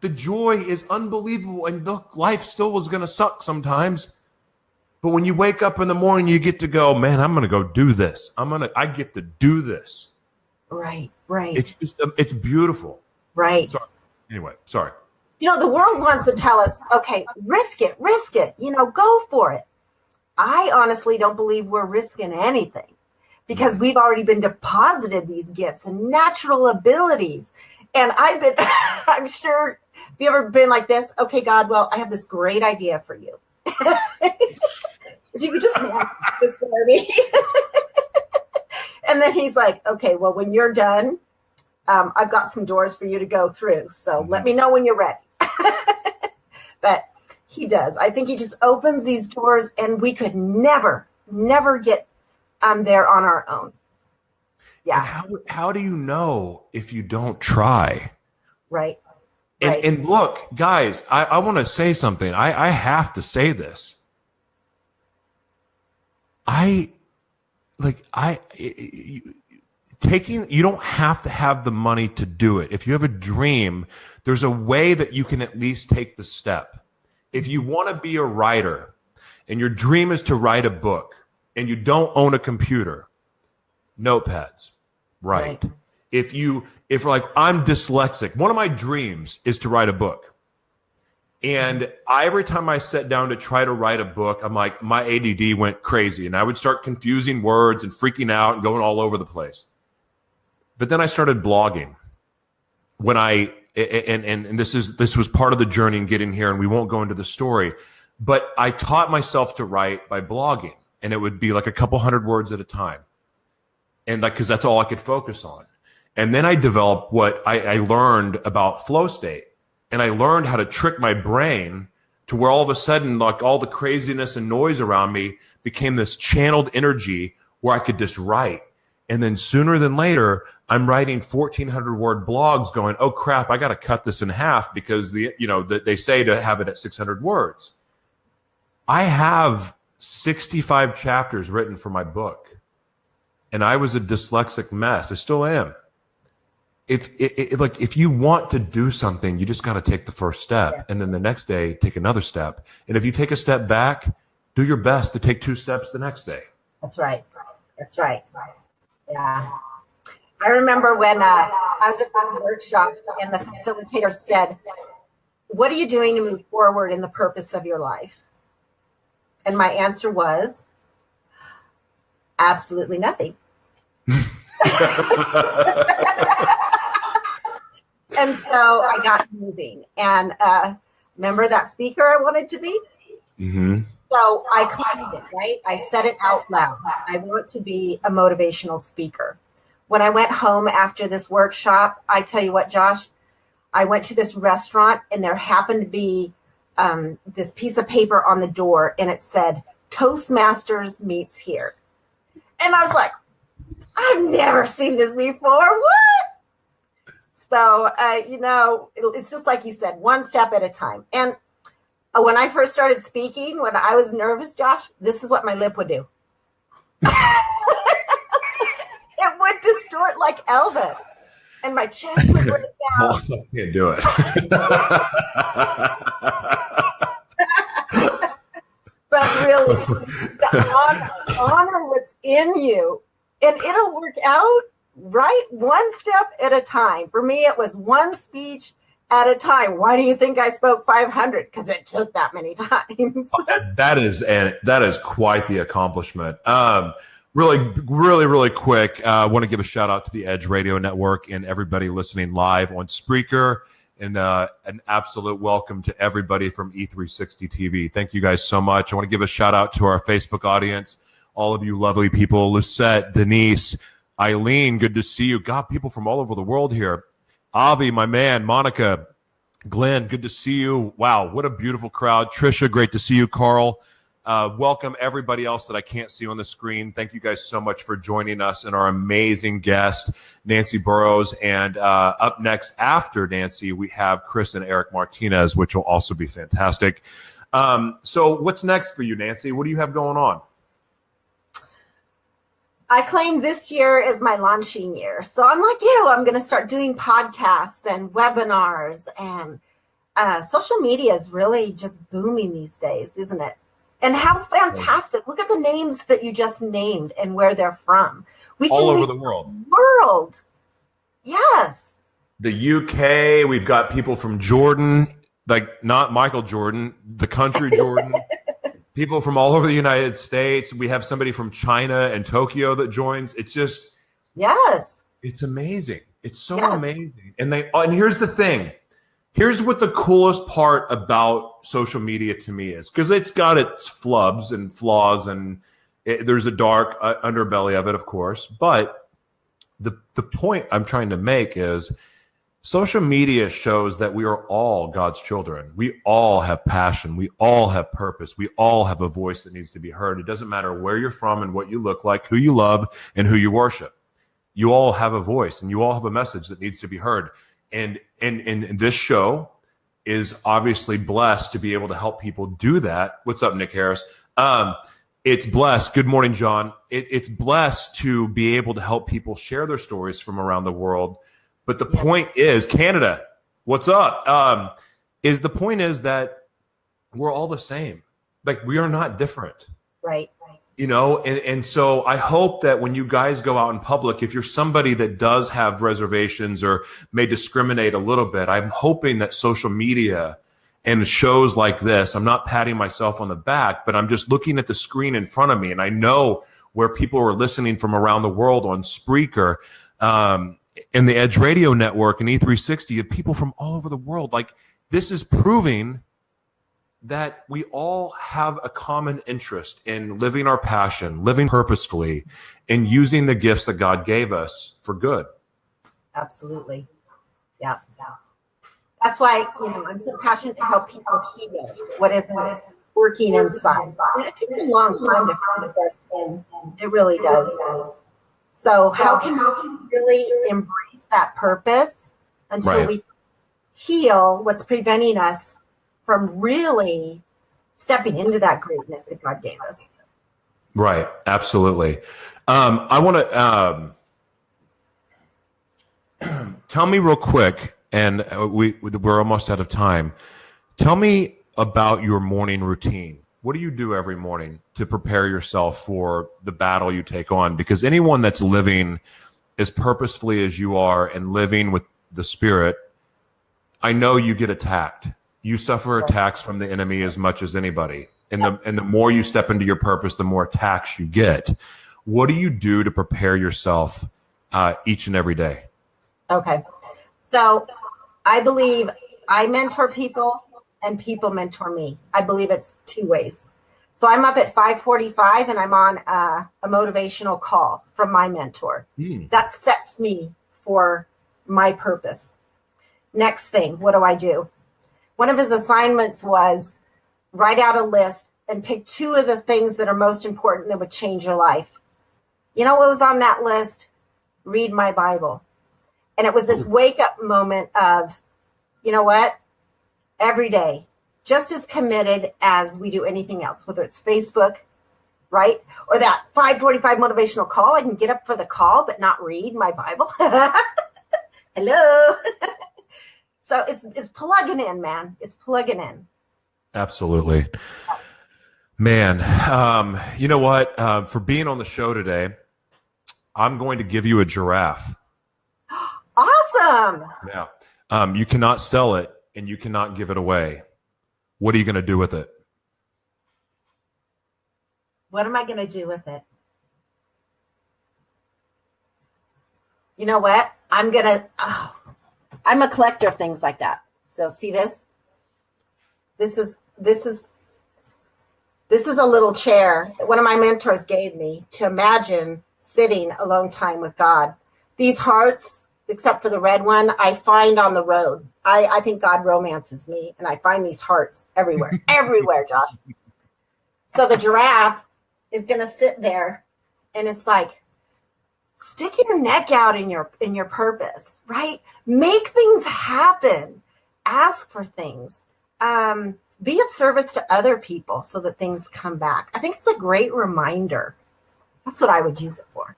B: The joy is unbelievable. And look, life still was going to suck sometimes. But when you wake up in the morning, you get to go, man, I'm going to go do this. I get to do this. Right. It's just, it's beautiful. Right. Sorry. Anyway, sorry. You know, the world wants to tell us, okay, risk it, go for it. I honestly don't believe we're risking anything, because we've already been deposited these gifts and natural abilities. And I'm sure, have you ever been like this? Okay, God, well, I have this great idea for you. If you could just make this for me. And then he's like, okay, well, when you're done, I've got some doors for you to go through. So let me know when you're ready. But he does. I think he just opens these doors, and we could never get there on our own. Yeah. How do you know if you don't try? Right. And look, guys, I want to say something. I have to say this. You don't have to have the money to do it. If you have a dream, there's a way that you can at least take the step. If you want to be a writer and your dream is to write a book and you don't own a computer, notepads, right? If like, I'm dyslexic, one of my dreams is to write a book. And every time I sat down to try to write a book, I'm like, my ADD went crazy, and I would start confusing words and freaking out and going all over the place. But then I started blogging and this was part of the journey in getting here, and we won't go into the story, but I taught myself to write by blogging, and it would be like a couple hundred words at a time. And like, cause that's all I could focus on. And then I developed what I learned about flow state, and I learned how to trick my brain to where all of a sudden, like, all the craziness and noise around me became this channeled energy where I could just write. And then sooner than later, I'm writing 1,400 word blogs going, oh crap, I got to cut this in half because they say to have it at 600 words. I have 65 chapters written for my book, and I was a dyslexic mess. I still am. If you want to do something, you just got to take the first step, and then the next day take another step. And if you take a step back, do your best to take 2 steps the next day. That's right. Yeah.
C: I remember when I was at the workshop and the facilitator said, "What are you doing to move forward in the purpose of your life?" And my answer was, absolutely nothing. And so I got moving. And remember that speaker I wanted to be?
B: Mm-hmm.
C: So I claimed it, right? I said it out loud. I want to be a motivational speaker. When I went home after this workshop, I tell you what, Josh, I went to this restaurant and there happened to be this piece of paper on the door and it said, Toastmasters meets here. And I was like, I've never seen this before. What? So, it's just like you said, one step at a time. And when I first started speaking, when I was nervous, Josh, this is what my lip would do. It would distort like Elvis. And my chest would break down.
B: I can't do it.
C: But really, honor what's in you. And it'll work out, right? One step at a time. For me, it was one speech at a time. Why do you think I spoke 500? Because it took that many times.
B: That is quite the accomplishment. Really quick, I want to give a shout out to the Edge Radio Network and everybody listening live on Spreaker, and an absolute welcome to everybody from E360 TV. Thank you guys so much. I want to give a shout out to our Facebook audience, all of you lovely people, Lucette, Denise, Eileen, good to see you. God, people from all over the world here. Avi, my man, Monica, Glenn, good to see you. Wow, what a beautiful crowd. Trisha, great to see you. Carl, welcome everybody else that I can't see on the screen. Thank you guys so much for joining us and our amazing guest, Nancy Burroughs. And up next after Nancy, we have Chris and Eric Martinez, which will also be fantastic. So what's next for you, Nancy? What do you have going on?
C: I claim this year is my launching year. So I'm like you, I'm going to start doing podcasts and webinars, and social media is really just booming these days, isn't it? And how fantastic. Look at the names that you just named and where they're from. We can
B: all over the world.
C: Yes.
B: The UK, we've got people from Jordan, like not Michael Jordan, the country Jordan. People from all over the United States. We have somebody from China and Tokyo that joins. It's just,
C: yes,
B: it's amazing. It's so amazing. And here's the thing. Here's what the coolest part about social media to me is, because it's got its flubs and flaws, and there's a dark underbelly of it, of course. But the point I'm trying to make is, social media shows that we are all God's children. We all have passion. We all have purpose. We all have a voice that needs to be heard. It doesn't matter where you're from and what you look like, who you love, and who you worship. You all have a voice, and you all have a message that needs to be heard. And this show is obviously blessed to be able to help people do that. What's up, Nick Harris? It's blessed. Good morning, John. It's blessed to be able to help people share their stories from around the world. But the point is, Canada, what's up? The point is that we're all the same. Like, we are not different.
C: Right.
B: And so I hope that when you guys go out in public, if you're somebody that does have reservations or may discriminate a little bit, I'm hoping that social media and shows like this, I'm not patting myself on the back, but I'm just looking at the screen in front of me, and I know where people are listening from around the world on Spreaker, in the Edge Radio Network and E360, people from all over the world. Like, this is proving that we all have a common interest in living our passion, living purposefully, and using the gifts that God gave us for good.
C: Absolutely. Yeah. That's why, I'm so passionate to help people heal what isn't working inside. And it takes a long time to find a person. It really does. So how can we really embrace that purpose until we heal what's preventing us from really stepping into that greatness that God gave us?
B: Right. Absolutely. I want to tell me real quick, and we're almost out of time. Tell me about your morning routine. What do you do every morning to prepare yourself for the battle you take on? Because anyone that's living as purposefully as you are and living with the Spirit, I know you get attacked. You suffer attacks from the enemy as much as anybody. And the more you step into your purpose, the more attacks you get. What do you do to prepare yourself each and every day?
C: Okay. So I believe I mentor people and people mentor me. I believe it's two ways. So I'm up at 5:45 and I'm on a motivational call from my mentor. That sets me for my purpose. Next thing, what do? One of his assignments was write out a list and pick 2 of the things that are most important that would change your life. You know what was on that list? Read my Bible. And it was this wake up moment of, you know what? Every day, just as committed as we do anything else, whether it's Facebook, right? Or that 5:45 motivational call. I can get up for the call, but not read my Bible. Hello. So it's plugging in, man. It's plugging in.
B: Absolutely. Man, you know what? For being on the show today, I'm going to give you a giraffe.
C: Awesome.
B: Yeah. You cannot sell it and you cannot give it away. What are you going to do with it?
C: What am I going to do with it? You know what? I'm a collector of things like that. So see this? This is a little chair that one of my mentors gave me to imagine sitting alone time with God. These hearts, except for the red one, I find on the road. I think God romances me, and I find these hearts everywhere, everywhere, Josh. So the giraffe is going to sit there, and it's like, stick your neck out in your purpose, right? Make things happen. Ask for things. Be of service to other people so that things come back. I think it's a great reminder. That's what I would use it for.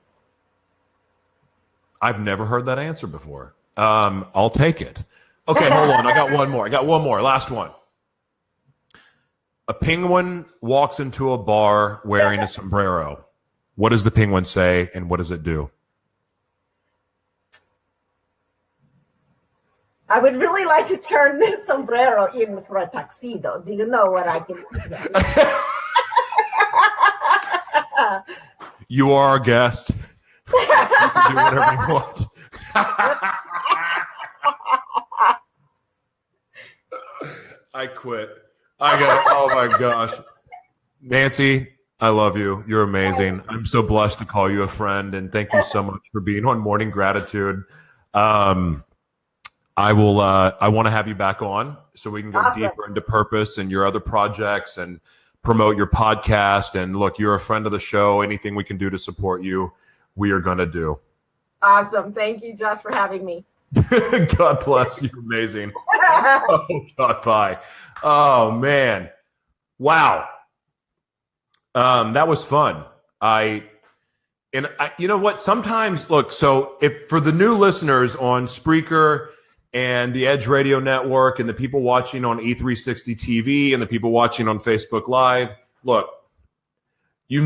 B: I've never heard that answer before. I'll take it. Okay, hold on. I got one more. Last one. A penguin walks into a bar wearing a sombrero. What does the penguin say, and what does it do?
C: I would really like to turn this sombrero in for a tuxedo. Do you know what I can do?
B: You are our guest. You can do whatever you want. I quit. I got it. Oh my gosh. Nancy, I love you. You're amazing. I'm so blessed to call you a friend, and thank you so much for being on Morning Gratitude. I want to have you back on so we can go deeper into purpose and your other projects and promote your podcast. And look, you're a friend of the show. Anything we can do to support you, we are going to do.
C: Awesome. Thank you, Josh, for having me.
B: God bless you. Amazing. Oh, God, bye. Oh, man. Wow. That was fun. You know what? Sometimes, look, so if for the new listeners on Spreaker and the Edge Radio Network and the people watching on E360 TV and the people watching on Facebook Live, look, you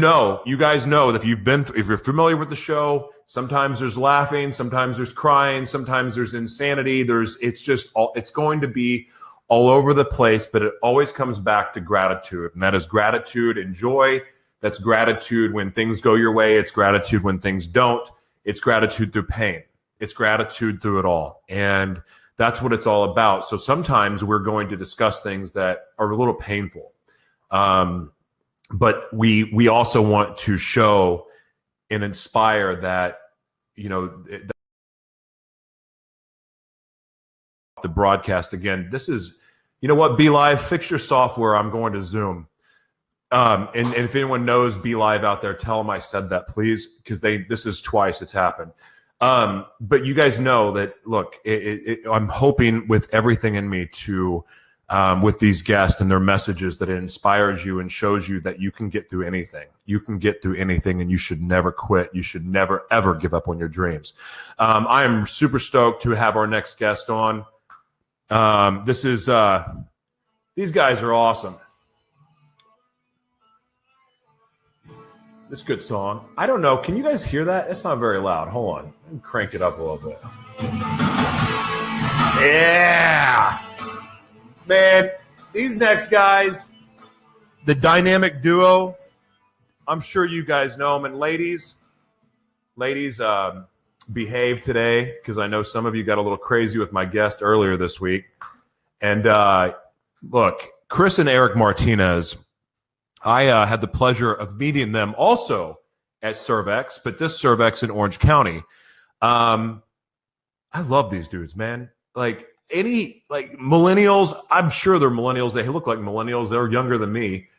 B: guys know that if you're familiar with the show, sometimes there's laughing, sometimes there's crying, sometimes there's insanity. It's going to be all over the place, but it always comes back to gratitude. And that is gratitude and joy. That's gratitude when things go your way. It's gratitude when things don't. It's gratitude through pain. It's gratitude through it all. And that's what it's all about. So sometimes we're going to discuss things that are a little painful. But we also want to show and inspire that, the broadcast again. This is, Be Live, fix your software. I'm going to Zoom. And if anyone knows Be Live out there, tell them I said that, please, because this is twice it's happened. But you guys know that, look, I'm hoping with everything in me to, with these guests and their messages, that it inspires you and shows you that you can get through anything. You can get through anything, and you should never quit. You should never, ever give up on your dreams. I am super stoked to have our next guest on. These guys are awesome. It's a good song. I don't know. Can you guys hear that? It's not very loud. Hold on. Let me crank it up a little bit. Yeah. Man, these next guys, the dynamic duo, I'm sure you guys know them. And ladies, behave today because I know some of you got a little crazy with my guest earlier this week. And look, Chris and Eric Martinez, I had the pleasure of meeting them also at Servex, but this Servex in Orange County. I love these dudes, man. Like millennials, I'm sure they're millennials. They look like millennials. They're younger than me.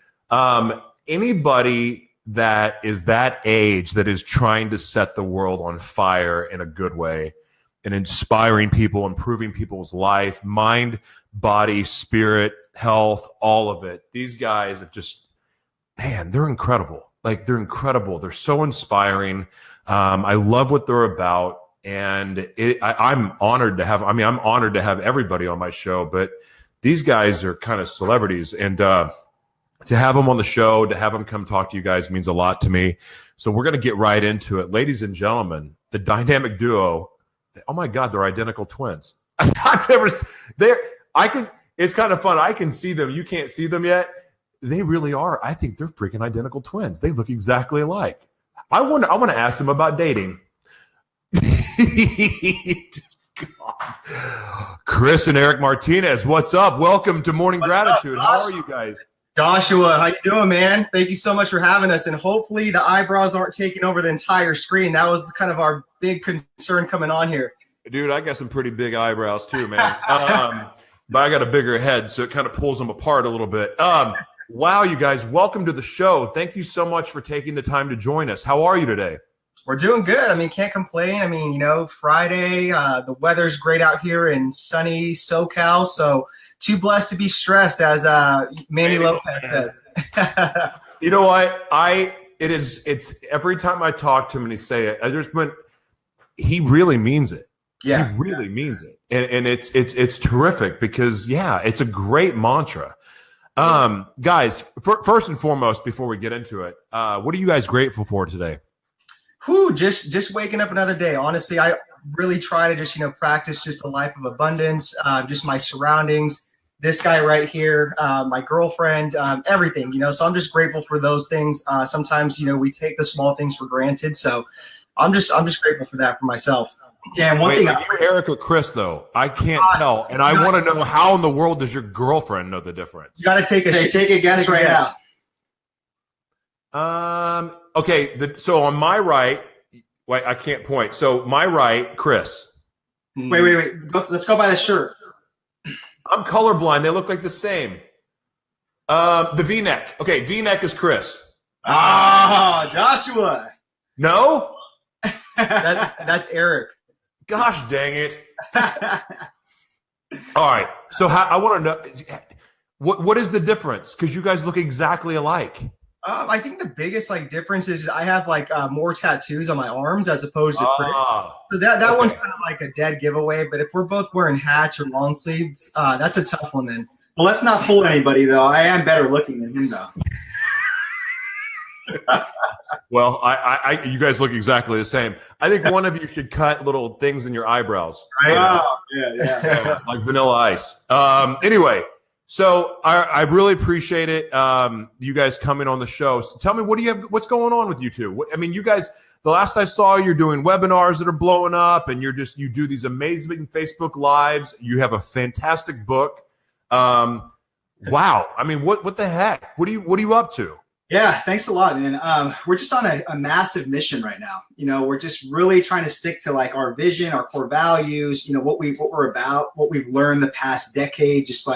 B: Anybody that is that age that is trying to set the world on fire in a good way and inspiring people, improving people's life, mind, body, spirit, health, all of it. These guys are just, man, they're incredible. Like, they're incredible. They're so inspiring. I love what they're about. And I'm honored to have, I'm honored to have everybody on my show, but these guys are kind of celebrities. And to have them on the show, to have them come talk to you guys means a lot to me. So we're going to get right into it. Ladies and gentlemen, the dynamic duo, oh my God, they're identical twins. It's kind of fun. I can see them. You can't see them yet. They really are. I think they're freaking identical twins. They look exactly alike. I want to ask them about dating. Chris and Eric Martinez, what's up? Welcome to Morning Gratitude. How are you guys?
D: Joshua, how you doing, man? Thank you so much for having us. And hopefully the eyebrows aren't taking over the entire screen. That was kind of our big concern coming on here.
B: Dude, I got some pretty big eyebrows too, man. But I got a bigger head, so it kind of pulls them apart a little bit. Wow, you guys, welcome to the show. Thank you so much for taking the time to join us. How are you today?
D: We're doing good. I mean, can't complain. I mean, Friday, the weather's great out here in sunny SoCal. So too blessed to be stressed, as Manny Lopez says.
B: You know what? It's every time I talk to him and he say it, he really means it.
D: Yeah.
B: He really means it. And it's terrific because, yeah, it's a great mantra. Guys, first and foremost, before we get into it, what are you guys grateful for today?
D: Just waking up another day. Honestly, I really try to just, practice just a life of abundance, just my surroundings, this guy right here, my girlfriend, everything, so I'm just grateful for those things. Sometimes, we take the small things for granted. So I'm just grateful for that for myself. Yeah. And one thing,
B: are you Eric or Chris though? I can't tell. And I want to know, how in the world does your girlfriend know the difference?
D: You got to take a guess right
B: now. Okay. So on my right, wait, I can't point. So my right, Chris.
D: Wait. Let's go by the shirt.
B: I'm colorblind. They look like the same. The V-neck. Okay, V-neck is Chris.
D: Joshua.
B: No?
D: That's Eric.
B: Gosh dang it. All right. So I want to know, what is the difference? Because you guys look exactly alike.
D: I think the biggest difference is I have more tattoos on my arms as opposed to Chris. So that one's kind of like a dead giveaway. But if we're both wearing hats or long sleeves, that's a tough one then.
E: Well, let's not fool anybody though. I am better looking than him though.
B: Well, you guys look exactly the same. I think one of you should cut little things in your eyebrows.
D: Right?
E: Yeah.
B: Like Vanilla Ice. Anyway. So I really appreciate it. You guys coming on the show. So tell me, what's going on with you two? I mean, you guys, the last I saw, you're doing webinars that are blowing up, and you do these amazing Facebook Lives. You have a fantastic book. Wow. I mean, what the heck? What are you up to?
E: Yeah, thanks a lot, man. We're just on a massive mission right now. We're just really trying to stick to our vision, our core values, what we're about, what we've learned the past decade, just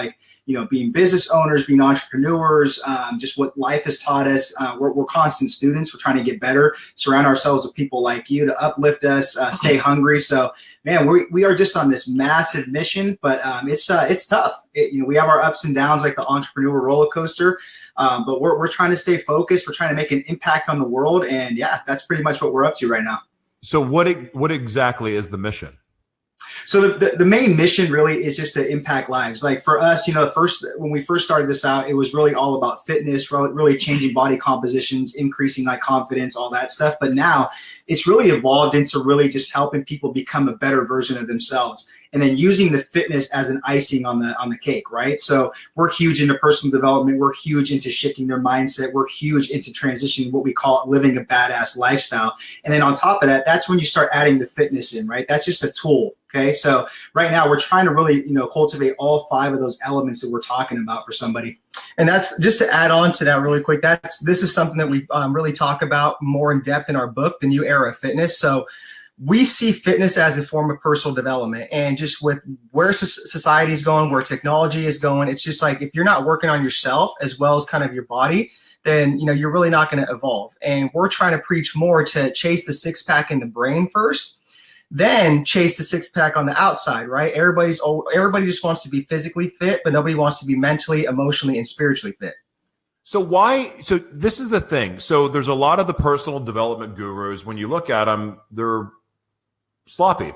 E: being business owners, being entrepreneurs, just what life has taught us. We're constant students. We're trying to get better, surround ourselves with people like you to uplift us, stay hungry. So, man, we are just on this massive mission, but it's tough. We have our ups and downs like the entrepreneur roller coaster, but we're trying to stay focused. We're trying to make an impact on the world. And, yeah, that's pretty much what we're up to right now.
B: So what exactly is the mission?
E: So the main mission really is just to impact lives. Like for us, when we first started this out, it was really all about fitness, really changing body compositions, increasing like confidence, all that stuff. But now it's really evolved into really just helping people become a better version of themselves, and then using the fitness as an icing on the cake, right? So we're huge into personal development. We're huge into shifting their mindset. We're huge into transitioning what we call living a badass lifestyle. And then on top of that, that's when you start adding the fitness in, right? That's just a tool. Okay. So right now we're trying to really, cultivate all 5 of those elements that we're talking about for somebody.
D: And that's just to add on to that really quick. This is something that we really talk about more in depth in our book, The New Era of Fitness. So we see fitness as a form of personal development, and just with where society is going, where technology is going, it's just like, if you're not working on yourself as well as kind of your body, then, you're really not going to evolve. And we're trying to preach more to chase the 6-pack in the brain first, then chase the 6-pack on the outside, right? Everybody just wants to be physically fit, but nobody wants to be mentally, emotionally, and spiritually fit.
B: So this is the thing. So there's a lot of the personal development gurus, when you look at them, they're sloppy.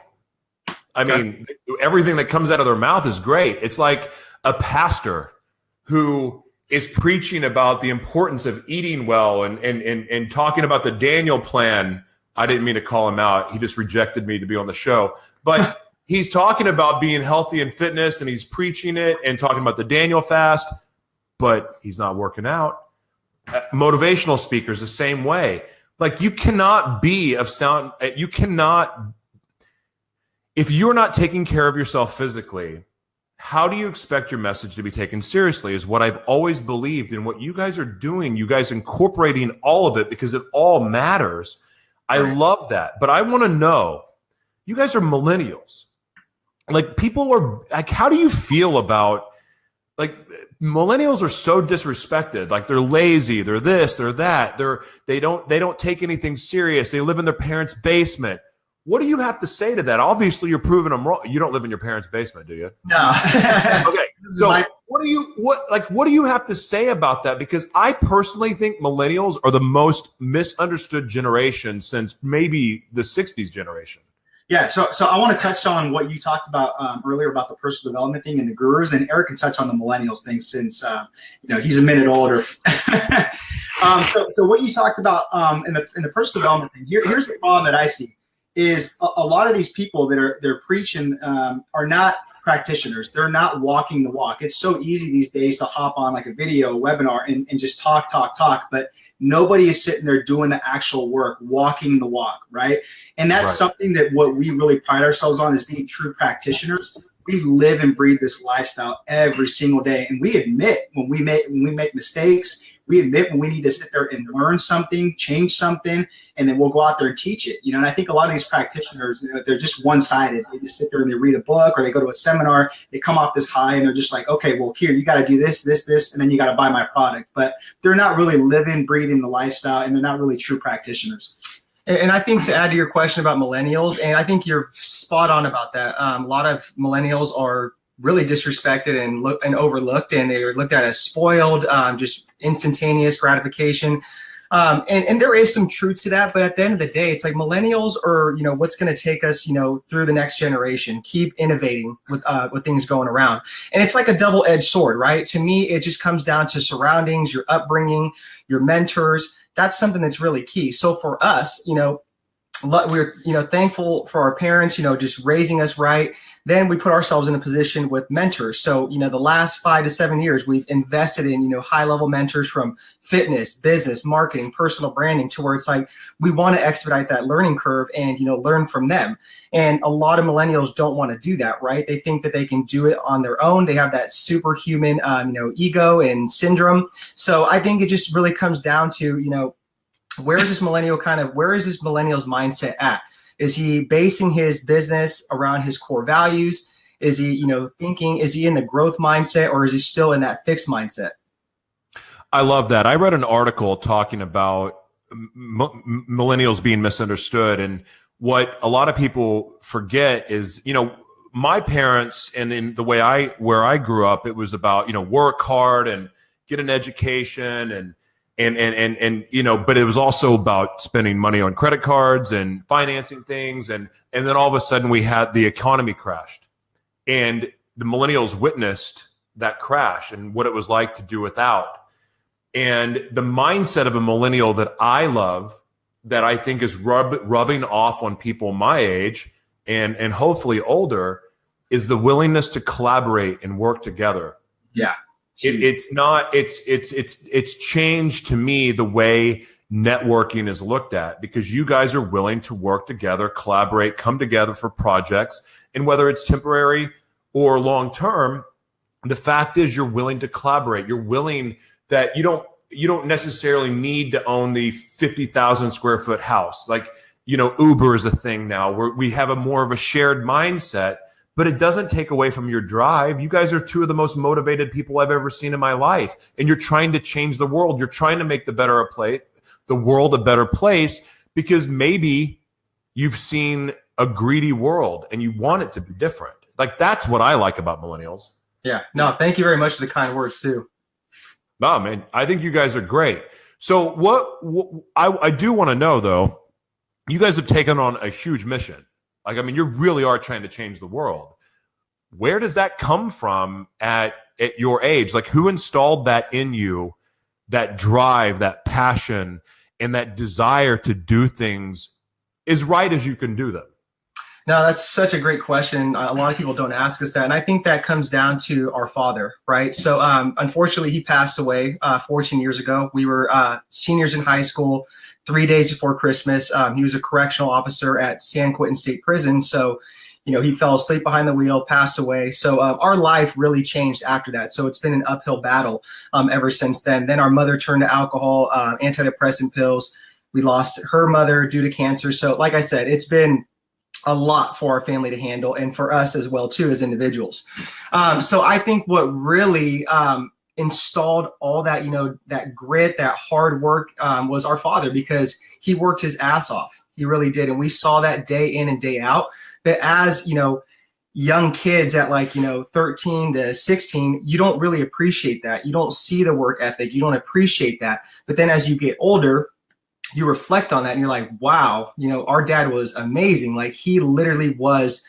B: I mean, everything that comes out of their mouth is great. It's like a pastor who is preaching about the importance of eating well and talking about the Daniel plan. I didn't mean to call him out. He just rejected me to be on the show. But he's talking about being healthy and fitness, and he's preaching it and talking about the Daniel fast, but he's not working out. Motivational speakers the same way. Like, you cannot be of sound. If you're not taking care of yourself physically, how do you expect your message to be taken seriously, is what I've always believed. And what you guys are doing, you guys incorporating all of it, because it all matters. I love that. But I want to know, you guys are millennials. Like, people are like, how do you feel about, like, millennials are so disrespected. Like, they're lazy, they're this, they're that. They don't take anything serious. They live in their parents' basement. What do you have to say to that? Obviously, you're proving them wrong. You don't live in your parents' basement, do you?
E: No.
B: Okay. So what do you have to say about that? Because I personally think millennials are the most misunderstood generation since maybe the 60s generation.
E: Yeah, so I want to touch on what you talked about earlier about the personal development thing and the gurus, and Eric can touch on the millennials thing since he's a minute older. So what you talked about in the personal development thing, here's the problem that I see is a lot of these people that they're preaching are not practitioners. They're not walking the walk. It's so easy these days to hop on like a video, a webinar, and just talk, but nobody is sitting there doing the actual work, walking the walk, right? And that's something that what we really pride ourselves on is being true practitioners. We live and breathe this lifestyle every single day, and we admit when we make mistakes. We admit when we need to sit there and learn something, change something, and then we'll go out there and teach it. And I think a lot of these practitioners, they're just one-sided. They just sit there and they read a book, or they go to a seminar, they come off this high, and they're just like, okay, well, here, you got to do this, and then you got to buy my product. But they're not really living, breathing the lifestyle, and they're not really true practitioners.
D: And I think to add to your question about millennials, and I think you're spot on about that. A lot of millennials are really disrespected and overlooked, and they are looked at as spoiled, just instantaneous gratification. And there is some truth to that, but at the end of the day, it's like millennials are, what's going to take us, through the next generation. Keep innovating with things going around, and it's like a double-edged sword, right? To me, it just comes down to surroundings, your upbringing, your mentors. That's something that's really key. So for us, we're thankful for our parents, just raising us right. Then we put ourselves in a position with mentors. So the last 5 to 7 years we've invested in high level mentors from fitness, business, marketing, personal branding, to where it's like we want to expedite that learning curve and learn from them. And a lot of millennials don't want to do that, right? They think that they can do it on their own. They have that superhuman ego and syndrome. So I think it just really comes down to where is this millennial's mindset at? Is he basing his business around his core values? Is he, is he in the growth mindset, or is he still in that fixed mindset?
B: I love that. I read an article talking about millennials being misunderstood. And what a lot of people forget is, my parents, and in the way where I grew up, it was about, work hard and get an education and you know, but it was also about spending money on credit cards and financing things, and then all of a sudden we had the economy crashed, and the millennials witnessed that crash and what it was like to do without. And the mindset of a millennial that I love, that I think is rubbing off on people my age and hopefully older, is the willingness to collaborate and work together.
E: Yeah.
B: It's changed to me the way networking is looked at, because you guys are willing to work together, collaborate, come together for projects. And whether it's temporary or long term, the fact is you're willing to collaborate. You're willing that you don't necessarily need to own the 50,000 square foot house. Like, you know, Uber is a thing now where we have a more of a shared mindset, but it doesn't take away from your drive. You guys are two of the most motivated people I've ever seen in my life. And you're trying to change the world. You're trying to make the world a better place, because maybe you've seen a greedy world and you want it to be different. Like, that's what I like about millennials.
D: Yeah. No, thank you very much for the kind words too.
B: No, man, I think you guys are great. So what I do want to know, though, you guys have taken on a huge mission. Like, I mean, you really are trying to change the world. Where does that come from at your age? Like, who installed that in you, that drive, that passion, and that desire to do things as right as you can do them?
D: No, that's such a great question. A lot of people don't ask us that. And I think that comes down to our father, right? So unfortunately, he passed away 14 years ago. We were seniors in high school, 3 days before Christmas. He was a correctional officer at San Quentin State Prison. So, you know, he fell asleep behind the wheel, passed away. So our life really changed after that. So it's been an uphill battle ever since then. Then our mother turned to alcohol, antidepressant pills. We lost her mother due to cancer. So like I said, it's been a lot for our family to handle, and for us as well too as individuals. So I think what really installed all that, you know, that grit, that hard work was our father, because he worked his ass off. He really did. And we saw that day in and day out. But as, you know, young kids at 13 to 16, you don't really appreciate that. You don't see the work ethic. You don't appreciate that. But then as you get older, you reflect on that and you're like, wow, you know, our dad was amazing. Like, he literally was,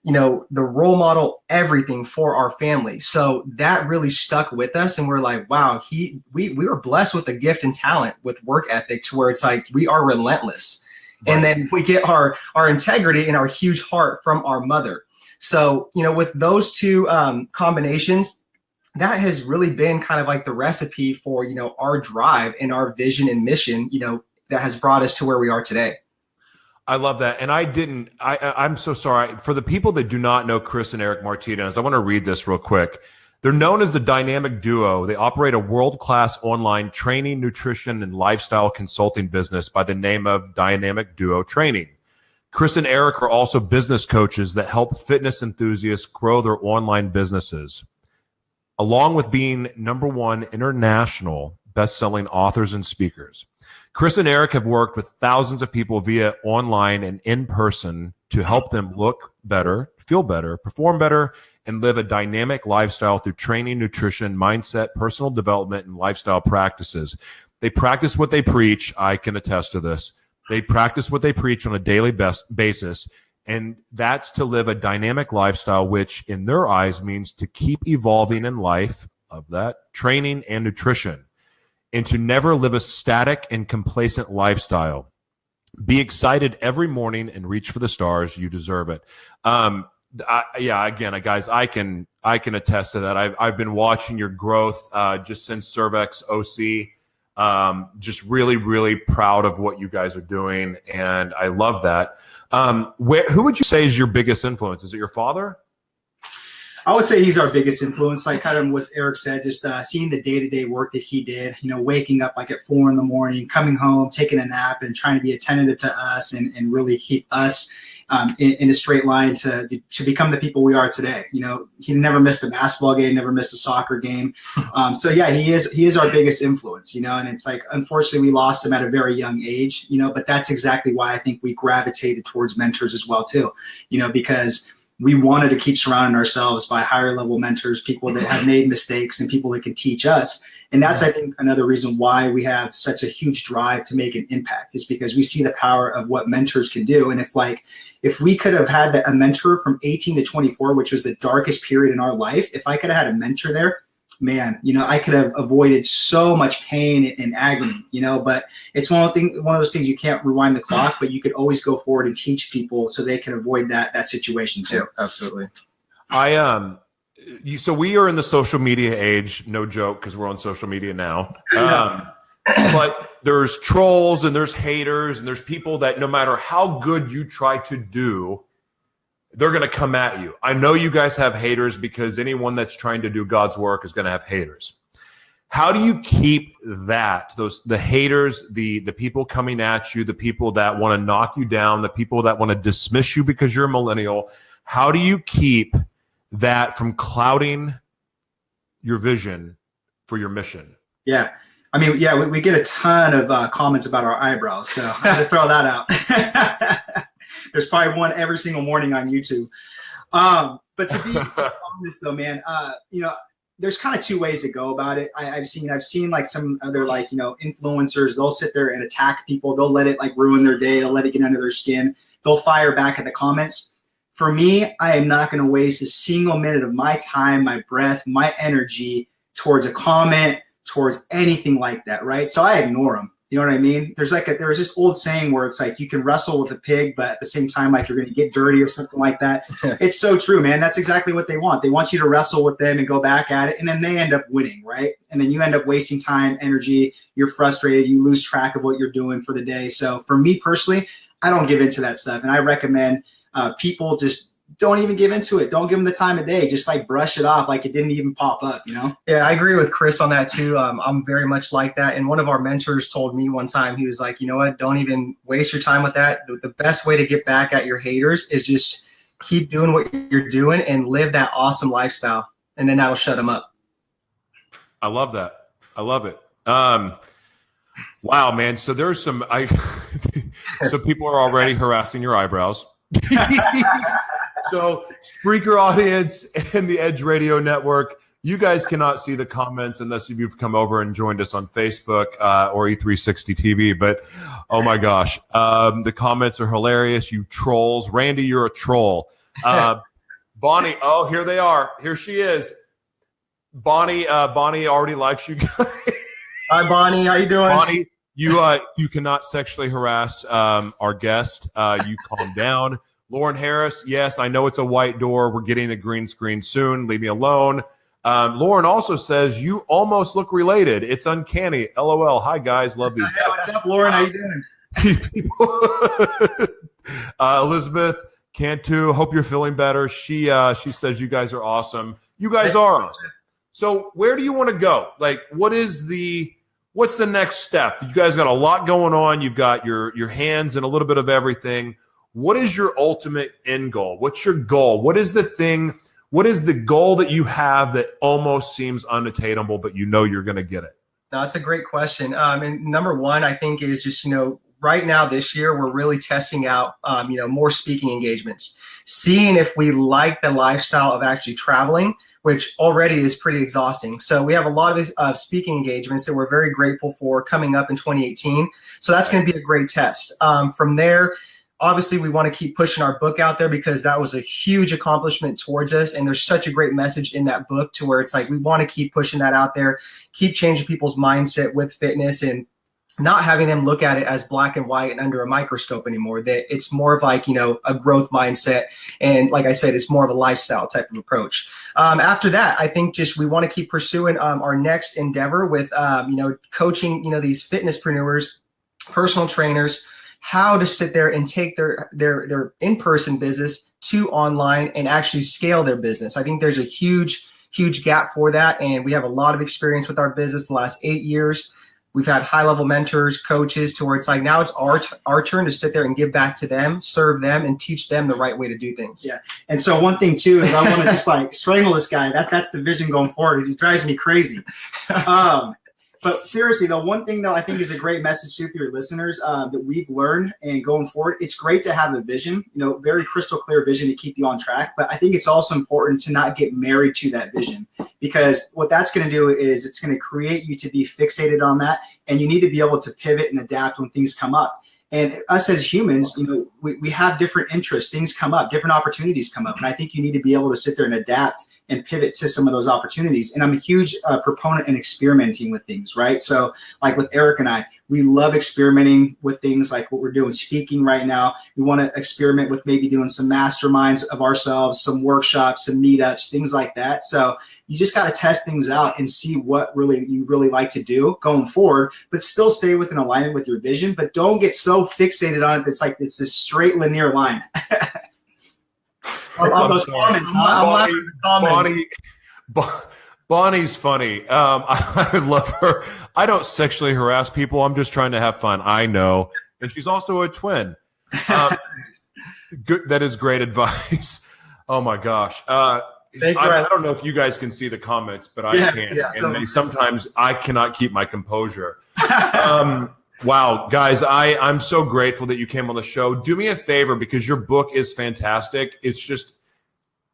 D: you know, the role model, everything for our family. So that really stuck with us. And we're like, wow, we were blessed with a gift and talent with work ethic, to where it's like, we are relentless. Right. And then we get our integrity and our huge heart from our mother. So, you know, with those two combinations, that has really been kind of like the recipe for, you know, our drive and our vision and mission, you know, that has brought us to where we are today.
B: I love that. And I'm so sorry. For the people that do not know Chris and Eric Martinez, I want to read this real quick. They're known as the Dynamic Duo. They operate a world-class online training, nutrition, and lifestyle consulting business by the name of Dynamic Duo Training. Chris and Eric are also business coaches that help fitness enthusiasts grow their online businesses, along with being #1 international best-selling authors and speakers. Chris and Eric have worked with thousands of people via online and in person to help them look better, feel better, perform better, and live a dynamic lifestyle through training, nutrition, mindset, personal development, and lifestyle practices. They practice what they preach. I can attest to this. They practice what they preach on a daily basis, and that's to live a dynamic lifestyle, which in their eyes means to keep evolving in life, of that, training and nutrition, and to never live a static and complacent lifestyle. Be excited every morning and reach for the stars. You deserve it. Again, guys, I can attest to that. I've been watching your growth just since Cervex OC. Just really, really proud of what you guys are doing, and I love that. Who would you say is your biggest influence? Is it your father?
E: I would say he's our biggest influence. Like kind of what Eric said, just seeing the day-to-day work that he did, you know, waking up like at 4 a.m, coming home, taking a nap, and trying to be attentive to us and really keep us in a straight line to become the people we are today. You know, he never missed a basketball game, never missed a soccer game. So yeah, he is our biggest influence, you know, and it's like, unfortunately we lost him at a very young age, you know, but that's exactly why I think we gravitated towards mentors as well too, you know, because we wanted to keep surrounding ourselves by higher level mentors, people that have made mistakes and people that can teach us. And that's, I think, another reason why we have such a huge drive to make an impact, is because we see the power of what mentors can do. And if we could have had a mentor from 18 to 24, which was the darkest period in our life, if I could have had a mentor there, man, I could have avoided so much pain and agony, but it's one of those things you can't rewind the clock, but you could always go forward and teach people so they can avoid that situation too.
D: Yeah, absolutely.
B: So we are in the social media age, no joke, because we're on social media now. But there's trolls and there's haters and there's people that no matter how good you try to do, they're going to come at you. I know you guys have haters because anyone that's trying to do God's work is going to have haters. How do you keep the haters, the people coming at you, the people that want to knock you down, the people that want to dismiss you because you're a millennial? How do you keep that from clouding your vision for your mission?
E: Yeah. I mean, we get a ton of comments about our eyebrows, so I had to throw that out. There's probably one every single morning on YouTube. But to be honest, though, man, there's kind of two ways to go about it. I've seen like some other influencers. They'll sit there and attack people. They'll let it ruin their day. They'll let it get under their skin. They'll fire back at the comments. For me, I am not going to waste a single minute of my time, my breath, my energy towards a comment, towards anything like that, right? So I ignore them. You know what I mean? There's this old saying where it's like you can wrestle with a pig, but at the same time, you're going to get dirty or something like that. It's so true, man. That's exactly what they want. They want you to wrestle with them and go back at it, and then they end up winning, right? And then you end up wasting time, energy. You're frustrated. You lose track of what you're doing for the day. So for me personally, I don't give into that stuff, and I recommend people just don't even give into it. Don't give them the time of day. Just brush it off like it didn't even pop up, Yeah,
D: I agree with Chris on that too. I'm very much like that. And one of our mentors told me one time, he was like, you know what? Don't even waste your time with that. The best way to get back at your haters is just keep doing what you're doing and live that awesome lifestyle. And then that'll shut them up.
B: I love that. I love it. Wow, man. So there's so people are already harassing your eyebrows. So, Spreaker audience and the Edge Radio Network, you guys cannot see the comments unless you've come over and joined us on Facebook or E360 TV. But, oh my gosh, the comments are hilarious. You trolls. Randy, you're a troll. Bonnie, oh, here they are. Here she is. Bonnie already likes you guys.
D: Hi, Bonnie. How you doing?
B: Bonnie, you cannot sexually harass our guest. You calm down. Lauren Harris, yes, I know it's a white door. We're getting a green screen soon. Leave me alone. Lauren also says, you almost look related. It's uncanny. LOL. Hi, guys. Love these guys.
E: Hey, what's up, Lauren? How you doing?
B: Elizabeth Cantu, hope you're feeling better. She says you guys are awesome. You guys are awesome. So where do you want to go? What's the next step? You guys got a lot going on. You've got your hands in a little bit of everything. What is your ultimate end goal? What's your goal? What is the goal that you have that almost seems unattainable, but you're going to get it?
D: That's a great question. And number one, I think, is just, right now this year, we're really testing out, more speaking engagements, seeing if we like the lifestyle of actually traveling, which already is pretty exhausting. So we have a lot of speaking engagements that we're very grateful for coming up in 2018. So that's going to be a great test. From there, obviously, we want to keep pushing our book out there because that was a huge accomplishment towards us. And there's such a great message in that book to where it's we want to keep pushing that out there, keep changing people's mindset with fitness and not having them look at it as black and white and under a microscope anymore, that it's more of a growth mindset. And like I said, it's more of a lifestyle type of approach. After that, I think we want to keep pursuing our next endeavor with, coaching, these fitnesspreneurs, personal trainers, how to sit there and take their in-person business to online and actually scale their business. I think there's a huge gap for that. And we have a lot of experience with our business the last 8 years. We've had high-level mentors, coaches, to where it's now it's our turn to sit there and give back to them, serve them, and teach them the right way to do things.
E: Yeah. And so one thing, too, is I want to just strangle this guy. That's the vision going forward. It drives me crazy. But seriously, the one thing though I think is a great message too for your listeners that we've learned and going forward, it's great to have a vision, very crystal clear vision to keep you on track. But I think it's also important to not get married to that vision, because what that's going to do is it's going to create you to be fixated on that, and you need to be able to pivot and adapt when things come up. And us as humans, we have different interests. Things come up, different opportunities come up, and I think you need to be able to sit there and adapt and pivot to some of those opportunities. And I'm a huge proponent in experimenting with things, right? So like with Eric and I, we love experimenting with things like what we're doing, speaking right now. We want to experiment with maybe doing some masterminds of ourselves, some workshops, some meetups, things like that. So you just got to test things out and see what you really like to do going forward, but still stay within alignment with your vision. But don't get so fixated on it. It's this straight linear line.
B: Bonnie's funny. I love her. I don't sexually harass people. I'm just trying to have fun. I know. And she's also a twin. Good. That is great advice. Oh my gosh. I don't know if you guys can see the comments, but I can. Yeah, and sometimes I cannot keep my composure. Wow, guys, I'm so grateful that you came on the show. Do me a favor, because your book is fantastic. It's just,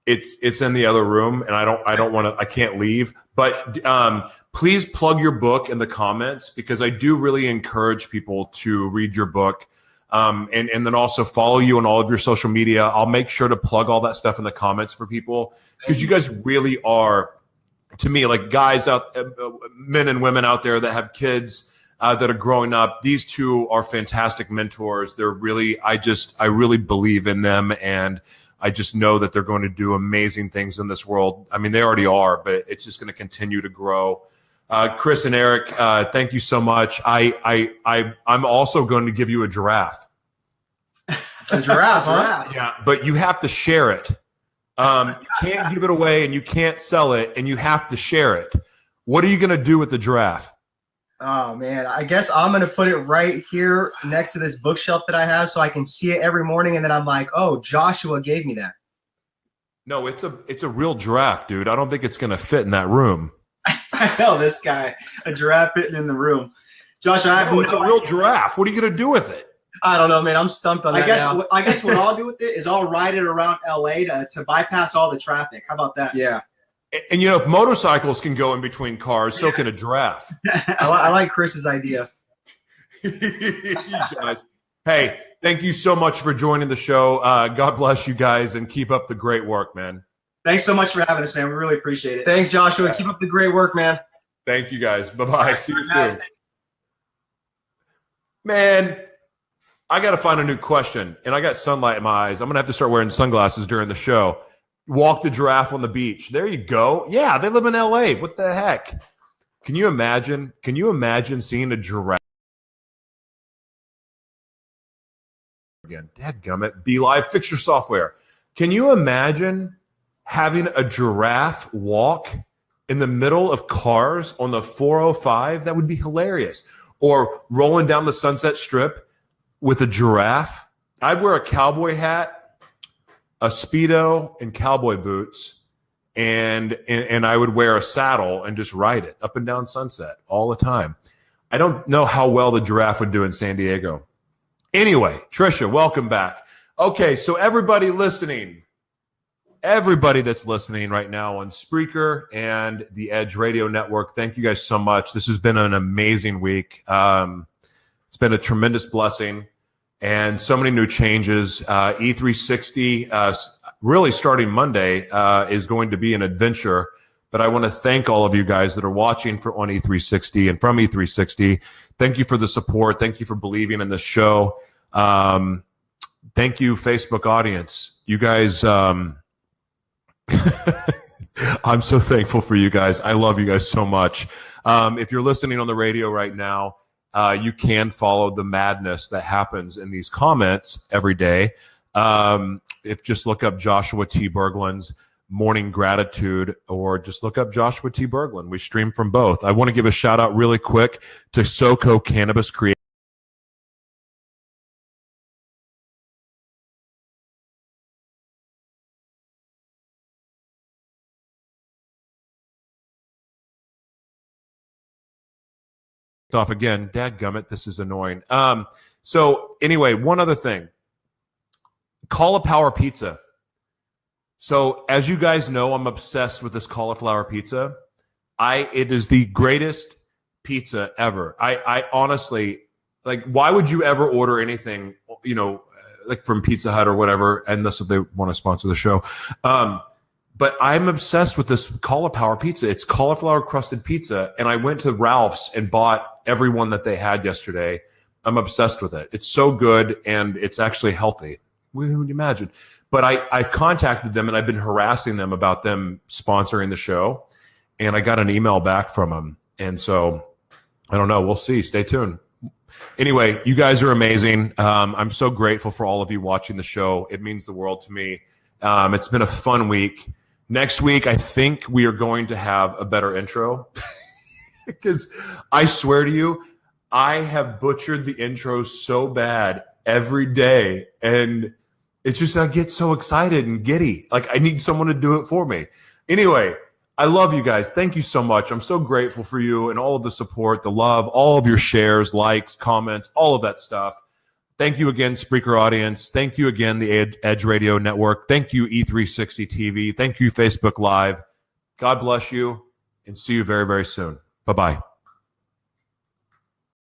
B: it's in the other room, and I can't leave. But please plug your book in the comments, because I do really encourage people to read your book. And then also follow you on all of your social media. I'll make sure to plug all that stuff in the comments for people, because you guys really are, to me, like guys men and women out there that have kids that are growing up. These two are fantastic mentors. They're really, I really believe in them, and I just know that they're going to do amazing things in this world. I mean, they already are, but it's just going to continue to grow. Chris and Eric, thank you so much. I'm also going to give you a giraffe.
D: A giraffe, huh?
B: Yeah, but you have to share it. You can't give it away, and you can't sell it, and you have to share it. What are you going to do with the giraffe?
D: Oh, man, I guess I'm going to put it right here next to this bookshelf that I have so I can see it every morning. And then I'm like, oh, Joshua gave me that.
B: No, it's a real giraffe, dude. I don't think it's going to fit in that room.
E: I know this guy, a giraffe fitting in the room. Josh,
B: it's a real giraffe. What are you going to do with it?
D: I don't know, man. I'm stumped on that now.
E: I guess what I'll do with it is I'll ride it around LA to bypass all the traffic. How about that?
D: Yeah.
B: And if motorcycles can go in between cars, so can a giraffe.
D: I like Chris's idea.
B: You guys. Hey, thank you so much for joining the show. God bless you guys, and keep up the great work, man.
E: Thanks so much for having us, man. We really appreciate it.
D: Thanks, Joshua. Keep up the great work, man.
B: Thank you, guys. Bye-bye. See you soon. Man, I got to find a new question, and I got sunlight in my eyes. I'm going to have to start wearing sunglasses during the show. Walk the giraffe on the beach. There you go. Yeah, they live in LA. What the heck? Can you imagine? Can you imagine seeing a giraffe? Again, dadgummit. Be Live, fix your software. Can you imagine having a giraffe walk in the middle of cars on the 405? That would be hilarious. Or rolling down the Sunset Strip with a giraffe. I'd wear a cowboy hat, a Speedo, and cowboy boots, and I would wear a saddle and just ride it up and down Sunset all the time. I don't know how well the giraffe would do in San Diego. Anyway, Trisha, welcome back. Okay, so everybody that's listening right now on Spreaker and the Edge Radio Network, thank you guys so much. This has been an amazing week. It's been a tremendous blessing. And so many new changes. E360, really starting Monday, is going to be an adventure. But I want to thank all of you guys that are watching on E360 and from E360. Thank you for the support. Thank you for believing in this show. Thank you, Facebook audience. You guys, I'm so thankful for you guys. I love you guys so much. If you're listening on the radio right now, you can follow the madness that happens in these comments every day. If just look up Joshua T. Berglan's Morning Gratitude, or just look up Joshua T. Berglan. We stream from both. I want to give a shout out really quick to SoCo Cannabis Creative. kicked off again. Dadgummit, this is annoying. So anyway, one other thing. Cauliflower pizza. So as you guys know, I'm obsessed with this cauliflower pizza. It is the greatest pizza ever. I honestly, like, why would you ever order anything, you know, like from Pizza Hut or whatever, unless if they want to sponsor the show. But I'm obsessed with this cauliflower pizza. It's cauliflower crusted pizza. And I went to Ralph's and bought every one that they had yesterday. I'm obsessed with it. It's so good, and it's actually healthy. Who would you imagine? But I've contacted them, and I've been harassing them about them sponsoring the show. And I got an email back from them. And so I don't know. We'll see. Stay tuned. Anyway, you guys are amazing. I'm so grateful for all of you watching the show. It means the world to me. It's been a fun week. Next week, I think we are going to have a better intro because I swear to you, I have butchered the intro so bad every day. And it's just, I get so excited and giddy. Like, I need someone to do it for me. Anyway, I love you guys. Thank you so much. I'm so grateful for you and all of the support, the love, all of your shares, likes, comments, all of that stuff. Thank you again, Spreaker audience. Thank you again, the Edge Radio Network. Thank you, E360 TV. Thank you, Facebook Live. God bless you, and see you very, very soon. Bye-bye.